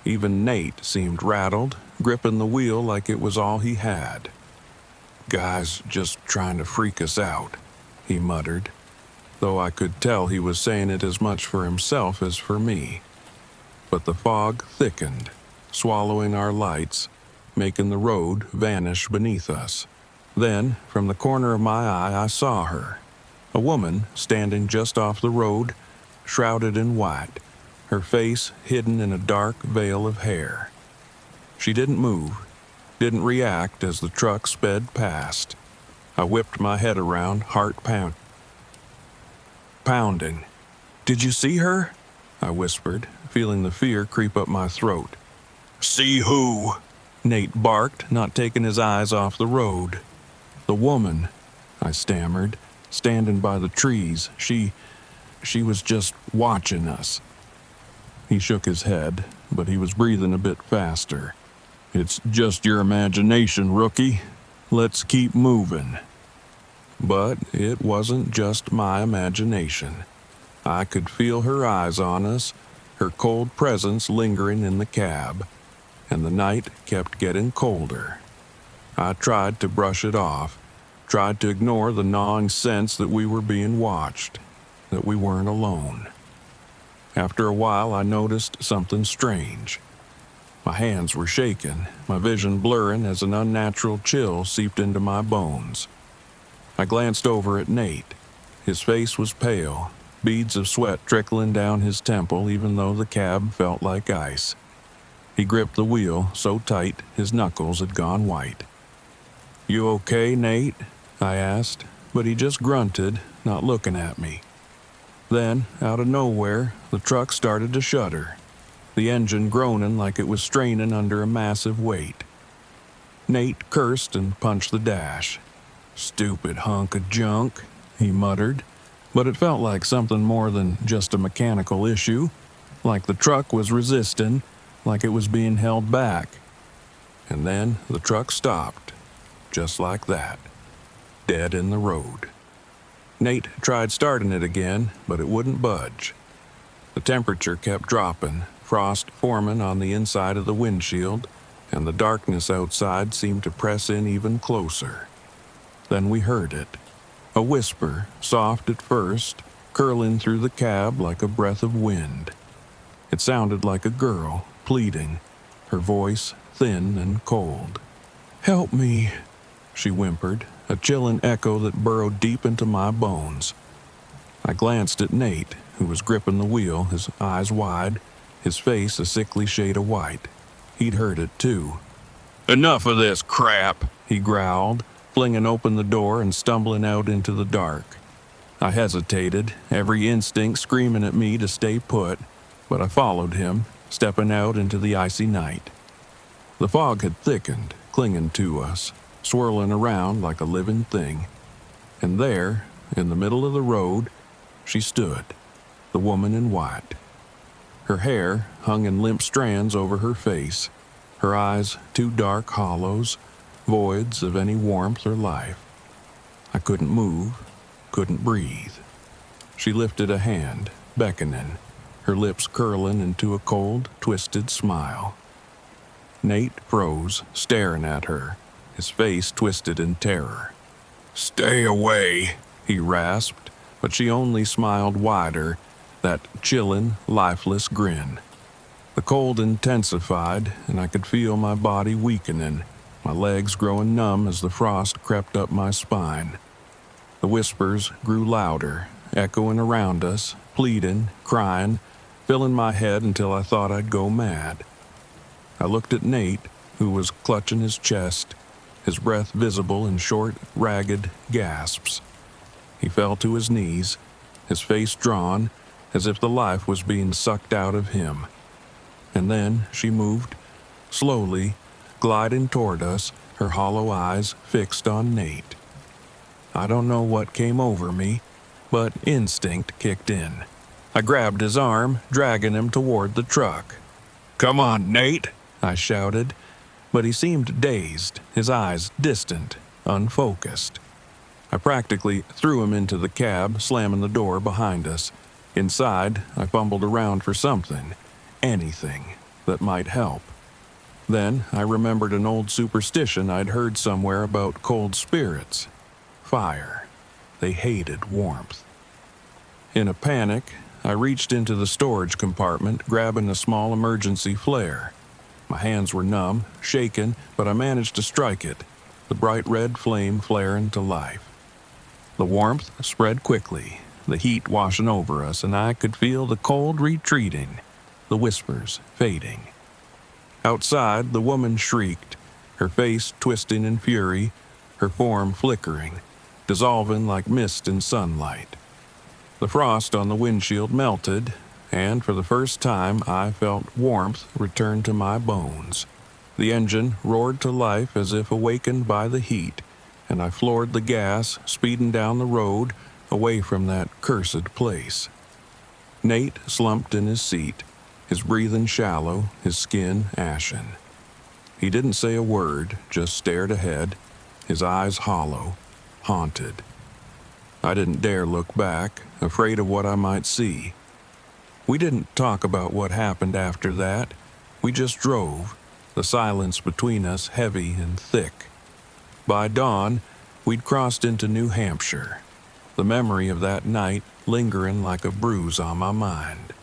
Even Nate seemed rattled, gripping the wheel like it was all he had. "Guy's just trying to freak us out," he muttered, though I could tell he was saying it as much for himself as for me. But the fog thickened, swallowing our lights, making the road vanish beneath us. Then, from the corner of my eye, I saw her. A woman standing just off the road, shrouded in white, her face hidden in a dark veil of hair. She didn't move, didn't react as the truck sped past. I whipped my head around, heart pounding. "Did you see her?" I whispered, feeling the fear creep up my throat. "See who?" Nate barked, not taking his eyes off the road. "The woman," I stammered, standing by the trees. She was just watching us." He shook his head, but he was breathing a bit faster. "It's just your imagination, rookie. Let's keep moving." But it wasn't just my imagination. I could feel her eyes on us, her cold presence lingering in the cab, and the night kept getting colder. I tried to brush it off, tried to ignore the gnawing sense that we were being watched, that we weren't alone. After a while, I noticed something strange. My hands were shaking, my vision blurring as an unnatural chill seeped into my bones. I glanced over at Nate. His face was pale, beads of sweat trickling down his temple even though the cab felt like ice. He gripped the wheel so tight his knuckles had gone white. "You okay, Nate?" I asked, but he just grunted, not looking at me. Then, out of nowhere, the truck started to shudder, the engine groaning like it was straining under a massive weight. Nate cursed and punched the dash. "Stupid hunk of junk," he muttered, but it felt like something more than just a mechanical issue, like the truck was resisting, like it was being held back. And then the truck stopped, just like that, dead in the road. Nate tried starting it again, but it wouldn't budge. The temperature kept dropping, frost forming on the inside of the windshield, and the darkness outside seemed to press in even closer. Then we heard it, a whisper, soft at first, curling through the cab like a breath of wind. It sounded like a girl, pleading, her voice thin and cold. "Help me," she whimpered, a chilling echo that burrowed deep into my bones. I glanced at Nate, who was gripping the wheel, his eyes wide, his face a sickly shade of white. He'd heard it too. "Enough of this crap," he growled, flinging open the door and stumbling out into the dark. I hesitated, every instinct screaming at me to stay put, but I followed him, stepping out into the icy night. The fog had thickened, clinging to us, swirling around like a living thing. And there, in the middle of the road, she stood, the woman in white. Her hair hung in limp strands over her face, her eyes two dark hollows, voids of any warmth or life. I couldn't move, couldn't breathe. She lifted a hand, beckoning, her lips curling into a cold, twisted smile. Nate froze, staring at her, his face twisted in terror. "Stay away," he rasped, but she only smiled wider, that chilling, lifeless grin. The cold intensified, and I could feel my body weakening, my legs growing numb as the frost crept up my spine. The whispers grew louder, echoing around us, pleading, crying, filling my head until I thought I'd go mad. I looked at Nate, who was clutching his chest, his breath visible in short, ragged gasps. He fell to his knees, his face drawn, as if the life was being sucked out of him. And then she moved, slowly, gliding toward us, her hollow eyes fixed on Nate. I don't know what came over me, but instinct kicked in. I grabbed his arm, dragging him toward the truck. "Come on, Nate," I shouted, but he seemed dazed, his eyes distant, unfocused. I practically threw him into the cab, slamming the door behind us. Inside, I fumbled around for something, anything, that might help. Then I remembered an old superstition I'd heard somewhere about cold spirits. Fire. They hated warmth. In a panic, I reached into the storage compartment, grabbing a small emergency flare. My hands were numb, shaken, but I managed to strike it, the bright red flame flaring to life. The warmth spread quickly, the heat washing over us, and I could feel the cold retreating, the whispers fading. Outside, the woman shrieked, her face twisting in fury, her form flickering, dissolving like mist in sunlight. The frost on the windshield melted, and for the first time I felt warmth return to my bones. The engine roared to life as if awakened by the heat, and I floored the gas, speeding down the road, away from that cursed place. Nate slumped in his seat, his breathing shallow, his skin ashen. He didn't say a word, just stared ahead, his eyes hollow, haunted. I didn't dare look back, afraid of what I might see. We didn't talk about what happened after that. We just drove, the silence between us heavy and thick. By dawn, we'd crossed into New Hampshire, the memory of that night lingering like a bruise on my mind.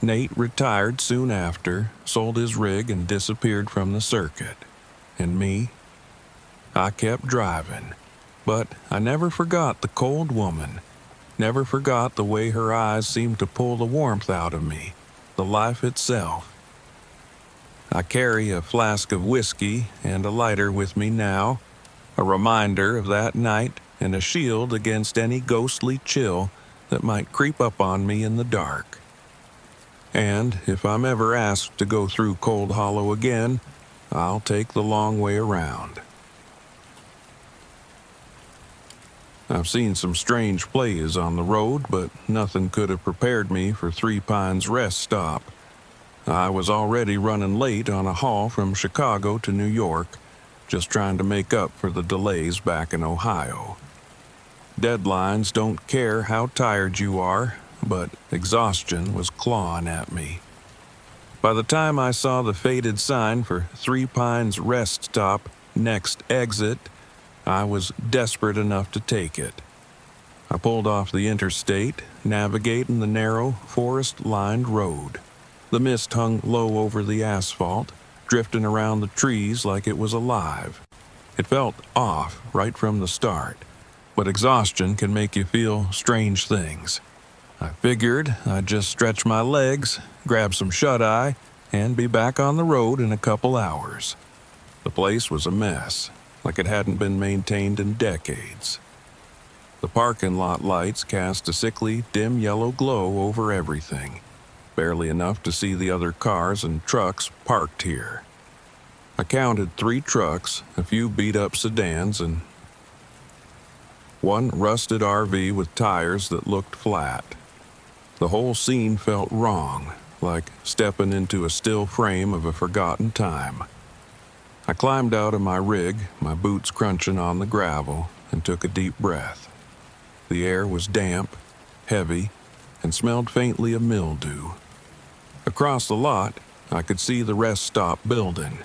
Nate retired soon after, sold his rig and disappeared from the circuit. And me? I kept driving, but I never forgot the cold woman, never forgot the way her eyes seemed to pull the warmth out of me, the life itself. I carry a flask of whiskey and a lighter with me now, a reminder of that night and a shield against any ghostly chill that might creep up on me in the dark. And if I'm ever asked to go through Cold Hollow again, I'll take the long way around. I've seen some strange plays on the road, but nothing could have prepared me for Three Pines Rest Stop. I was already running late on a haul from Chicago to New York, just trying to make up for the delays back in Ohio. Deadlines don't care how tired you are, but exhaustion was clawing at me. By the time I saw the faded sign for Three Pines Rest Stop, next exit, I was desperate enough to take it. I pulled off the interstate, navigating the narrow, forest-lined road. The mist hung low over the asphalt, drifting around the trees like it was alive. It felt off right from the start, but exhaustion can make you feel strange things. I figured I'd just stretch my legs, grab some shut-eye, and be back on the road in a couple hours. The place was a mess, like it hadn't been maintained in decades. The parking lot lights cast a sickly, dim yellow glow over everything, barely enough to see the other cars and trucks parked here. I counted 3 trucks, a few beat-up sedans, and one rusted RV with tires that looked flat. The whole scene felt wrong, like stepping into a still frame of a forgotten time. I climbed out of my rig, my boots crunching on the gravel, and took a deep breath. The air was damp, heavy, and smelled faintly of mildew. Across the lot, I could see the rest stop building,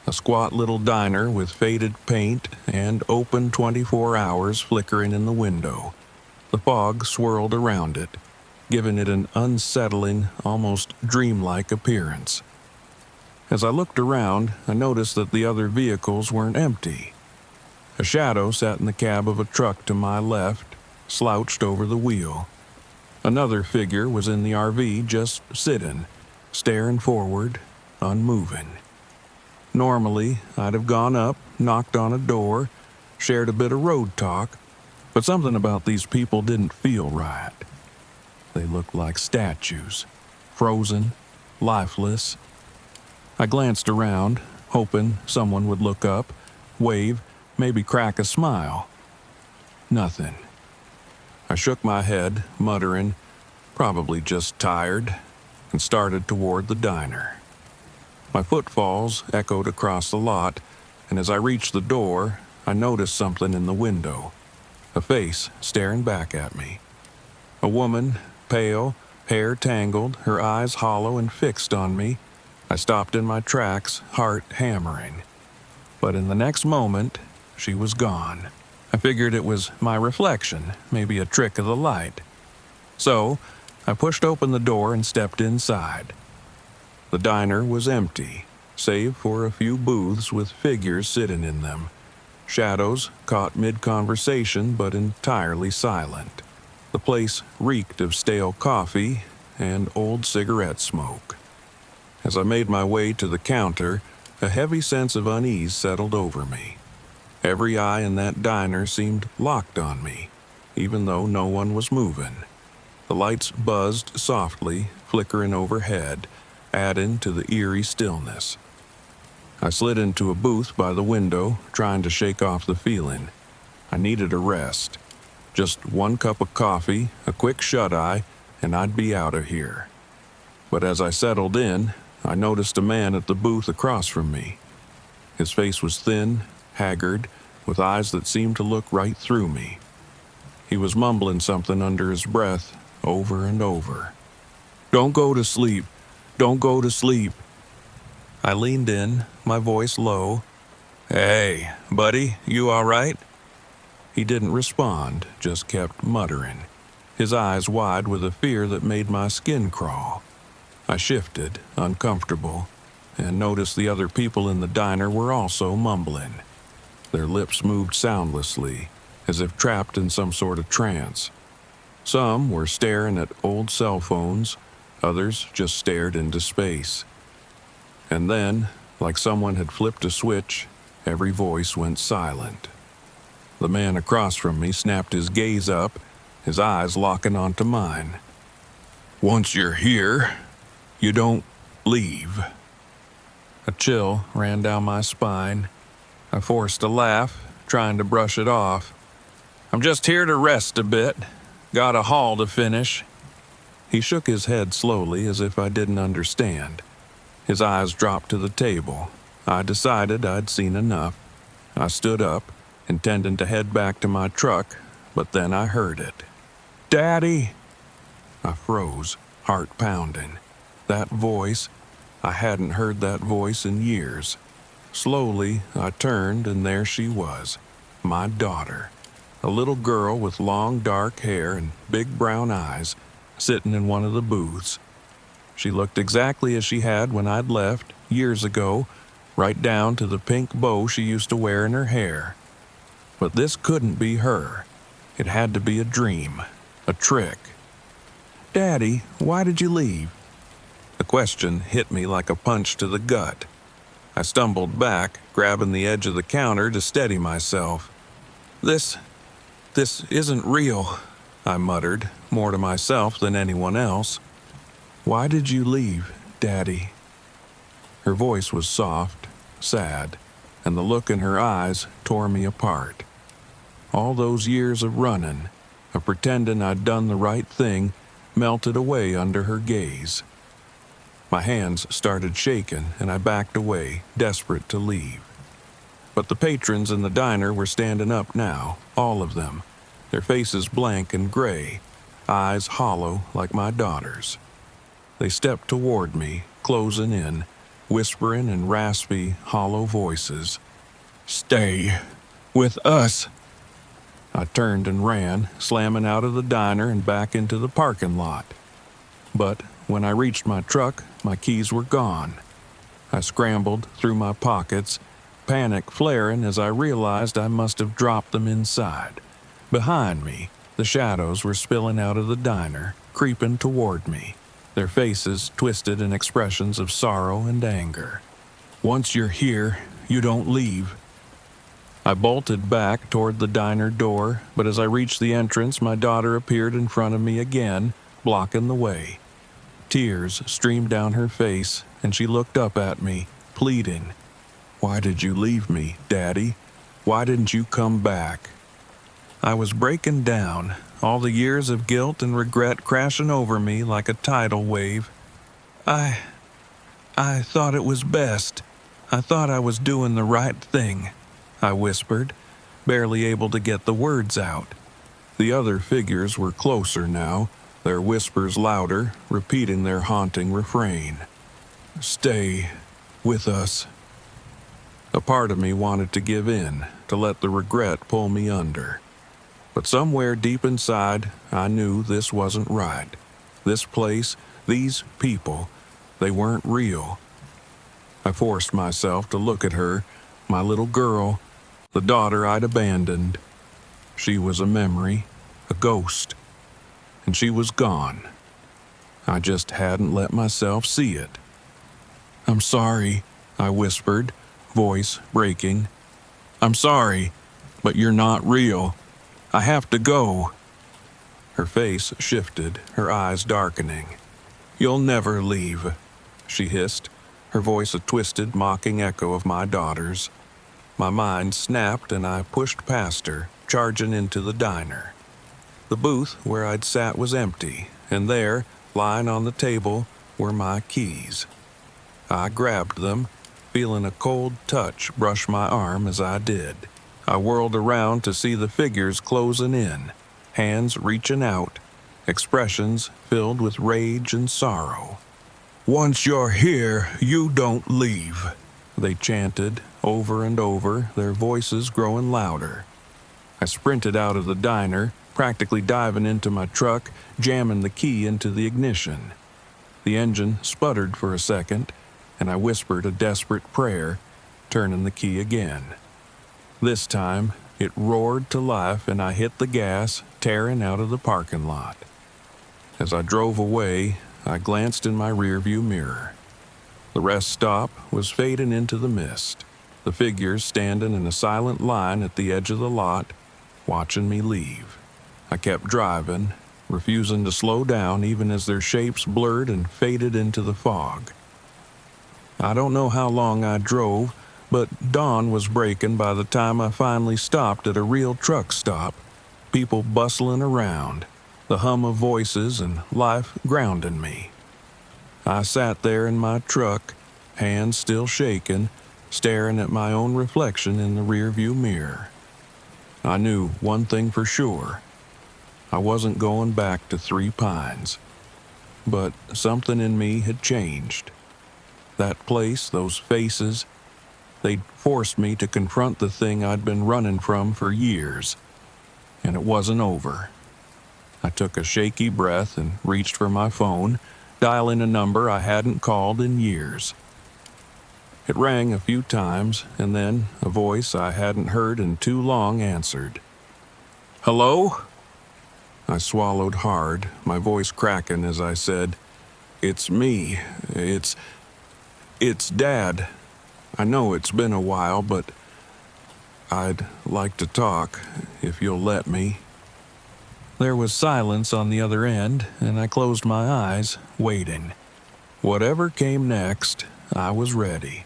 a squat little diner with faded paint and open 24 hours flickering in the window. The fog swirled around it, giving it an unsettling, almost dreamlike appearance. As I looked around, I noticed that the other vehicles weren't empty. A shadow sat in the cab of a truck to my left, slouched over the wheel. Another figure was in the RV, just sitting, staring forward, unmoving. Normally, I'd have gone up, knocked on a door, shared a bit of road talk, but something about these people didn't feel right. They looked like statues, frozen, lifeless. I glanced around, hoping someone would look up, wave, maybe crack a smile. Nothing. I shook my head, muttering, probably just tired, and started toward the diner. My footfalls echoed across the lot, and as I reached the door, I noticed something in the window. A face staring back at me. A woman, pale, hair tangled, her eyes hollow and fixed on me. I stopped in my tracks, heart hammering. But in the next moment, she was gone. I figured it was my reflection, maybe a trick of the light. So, I pushed open the door and stepped inside. The diner was empty, save for a few booths with figures sitting in them. Shadows caught mid-conversation but entirely silent. The place reeked of stale coffee and old cigarette smoke. As I made my way to the counter, a heavy sense of unease settled over me. Every eye in that diner seemed locked on me, even though no one was moving. The lights buzzed softly, flickering overhead, adding to the eerie stillness. I slid into a booth by the window, trying to shake off the feeling. I needed a rest. Just one cup of coffee, a quick shut-eye, and I'd be out of here. But as I settled in, I noticed a man at the booth across from me. His face was thin, haggard, with eyes that seemed to look right through me. He was mumbling something under his breath, over and over. "Don't go to sleep. Don't go to sleep." I leaned in, my voice low. "Hey, buddy, you all right?" He didn't respond, just kept muttering, his eyes wide with a fear that made my skin crawl. I shifted, uncomfortable, and noticed the other people in the diner were also mumbling. Their lips moved soundlessly, as if trapped in some sort of trance. Some were staring at old cell phones, others just stared into space. And then, like someone had flipped a switch, every voice went silent. The man across from me snapped his gaze up, his eyes locking onto mine. "Once you're here, you don't leave." A chill ran down my spine. I forced a laugh, trying to brush it off. "I'm just here to rest a bit. Got a haul to finish." He shook his head slowly as if I didn't understand. His eyes dropped to the table. I decided I'd seen enough. I stood up, intending to head back to my truck, but then I heard it. "Daddy!" I froze, heart pounding. That voice, I hadn't heard that voice in years. Slowly, I turned, and there she was, my daughter. A little girl with long dark hair and big brown eyes, sitting in one of the booths. She looked exactly as she had when I'd left, years ago, right down to the pink bow she used to wear in her hair. But this couldn't be her. It had to be a dream, a trick. "Daddy, why did you leave?" The question hit me like a punch to the gut. I stumbled back, grabbing the edge of the counter to steady myself. This isn't real," I muttered, more to myself than anyone else. "Why did you leave, Daddy?" Her voice was soft, sad, and the look in her eyes tore me apart. All those years of running, of pretending I'd done the right thing, melted away under her gaze. My hands started shaking, and I backed away, desperate to leave. But the patrons in the diner were standing up now, all of them, their faces blank and gray, eyes hollow like my daughter's. They stepped toward me, closing in, whispering in raspy, hollow voices. "Stay with us." I turned and ran, slamming out of the diner and back into the parking lot. But when I reached my truck, my keys were gone. I scrambled through my pockets, panic flaring as I realized I must have dropped them inside. Behind me, the shadows were spilling out of the diner, creeping toward me, their faces twisted in expressions of sorrow and anger. "Once you're here, you don't leave." I bolted back toward the diner door, but as I reached the entrance, my daughter appeared in front of me again, blocking the way. Tears streamed down her face, and she looked up at me, pleading. "Why did you leave me, Daddy? Why didn't you come back?" I was breaking down, all the years of guilt and regret crashing over me like a tidal wave. I thought it was best. I thought I was doing the right thing," I whispered, barely able to get the words out. The other figures were closer now, their whispers louder, repeating their haunting refrain. Stay with us. A part of me wanted to give in, to let the regret pull me under. But somewhere deep inside, I knew this wasn't right. This place, these people, they weren't real. I forced myself to look at her, my little girl, the daughter I'd abandoned. She was a memory, a ghost, and she was gone. I just hadn't let myself see it. I'm sorry, I whispered, voice breaking. I'm sorry, but you're not real. I have to go. Her face shifted, her eyes darkening. You'll never leave, she hissed, her voice a twisted, mocking echo of my daughter's. My mind snapped and I pushed past her, charging into the diner. The booth where I'd sat was empty, and there, lying on the table, were my keys. I grabbed them, feeling a cold touch brush my arm as I did. I whirled around to see the figures closing in, hands reaching out, expressions filled with rage and sorrow. Once you're here, you don't leave, they chanted over and over, their voices growing louder. I sprinted out of the diner, practically diving into my truck, jamming the key into the ignition. The engine sputtered for a second, and I whispered a desperate prayer, turning the key again. This time, it roared to life and I hit the gas, tearing out of the parking lot. As I drove away, I glanced in my rearview mirror. The rest stop was fading into the mist, the figures standing in a silent line at the edge of the lot, watching me leave. I kept driving, refusing to slow down even as their shapes blurred and faded into the fog. I don't know how long I drove, but dawn was breaking by the time I finally stopped at a real truck stop, people bustling around, the hum of voices and life grounding me. I sat there in my truck, hands still shaking, staring at my own reflection in the rearview mirror. I knew one thing for sure. I wasn't going back to Three Pines. But something in me had changed. That place, those faces, they'd forced me to confront the thing I'd been running from for years. And it wasn't over. I took a shaky breath and reached for my phone, dialing a number I hadn't called in years. It rang a few times, and then a voice I hadn't heard in too long answered. Hello? I swallowed hard, my voice cracking as I said, It's me. It's Dad. I know it's been a while, but I'd like to talk, if you'll let me. There was silence on the other end, and I closed my eyes, waiting. Whatever came next, I was ready.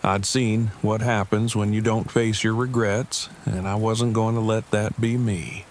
I'd seen what happens when you don't face your regrets, and I wasn't going to let that be me.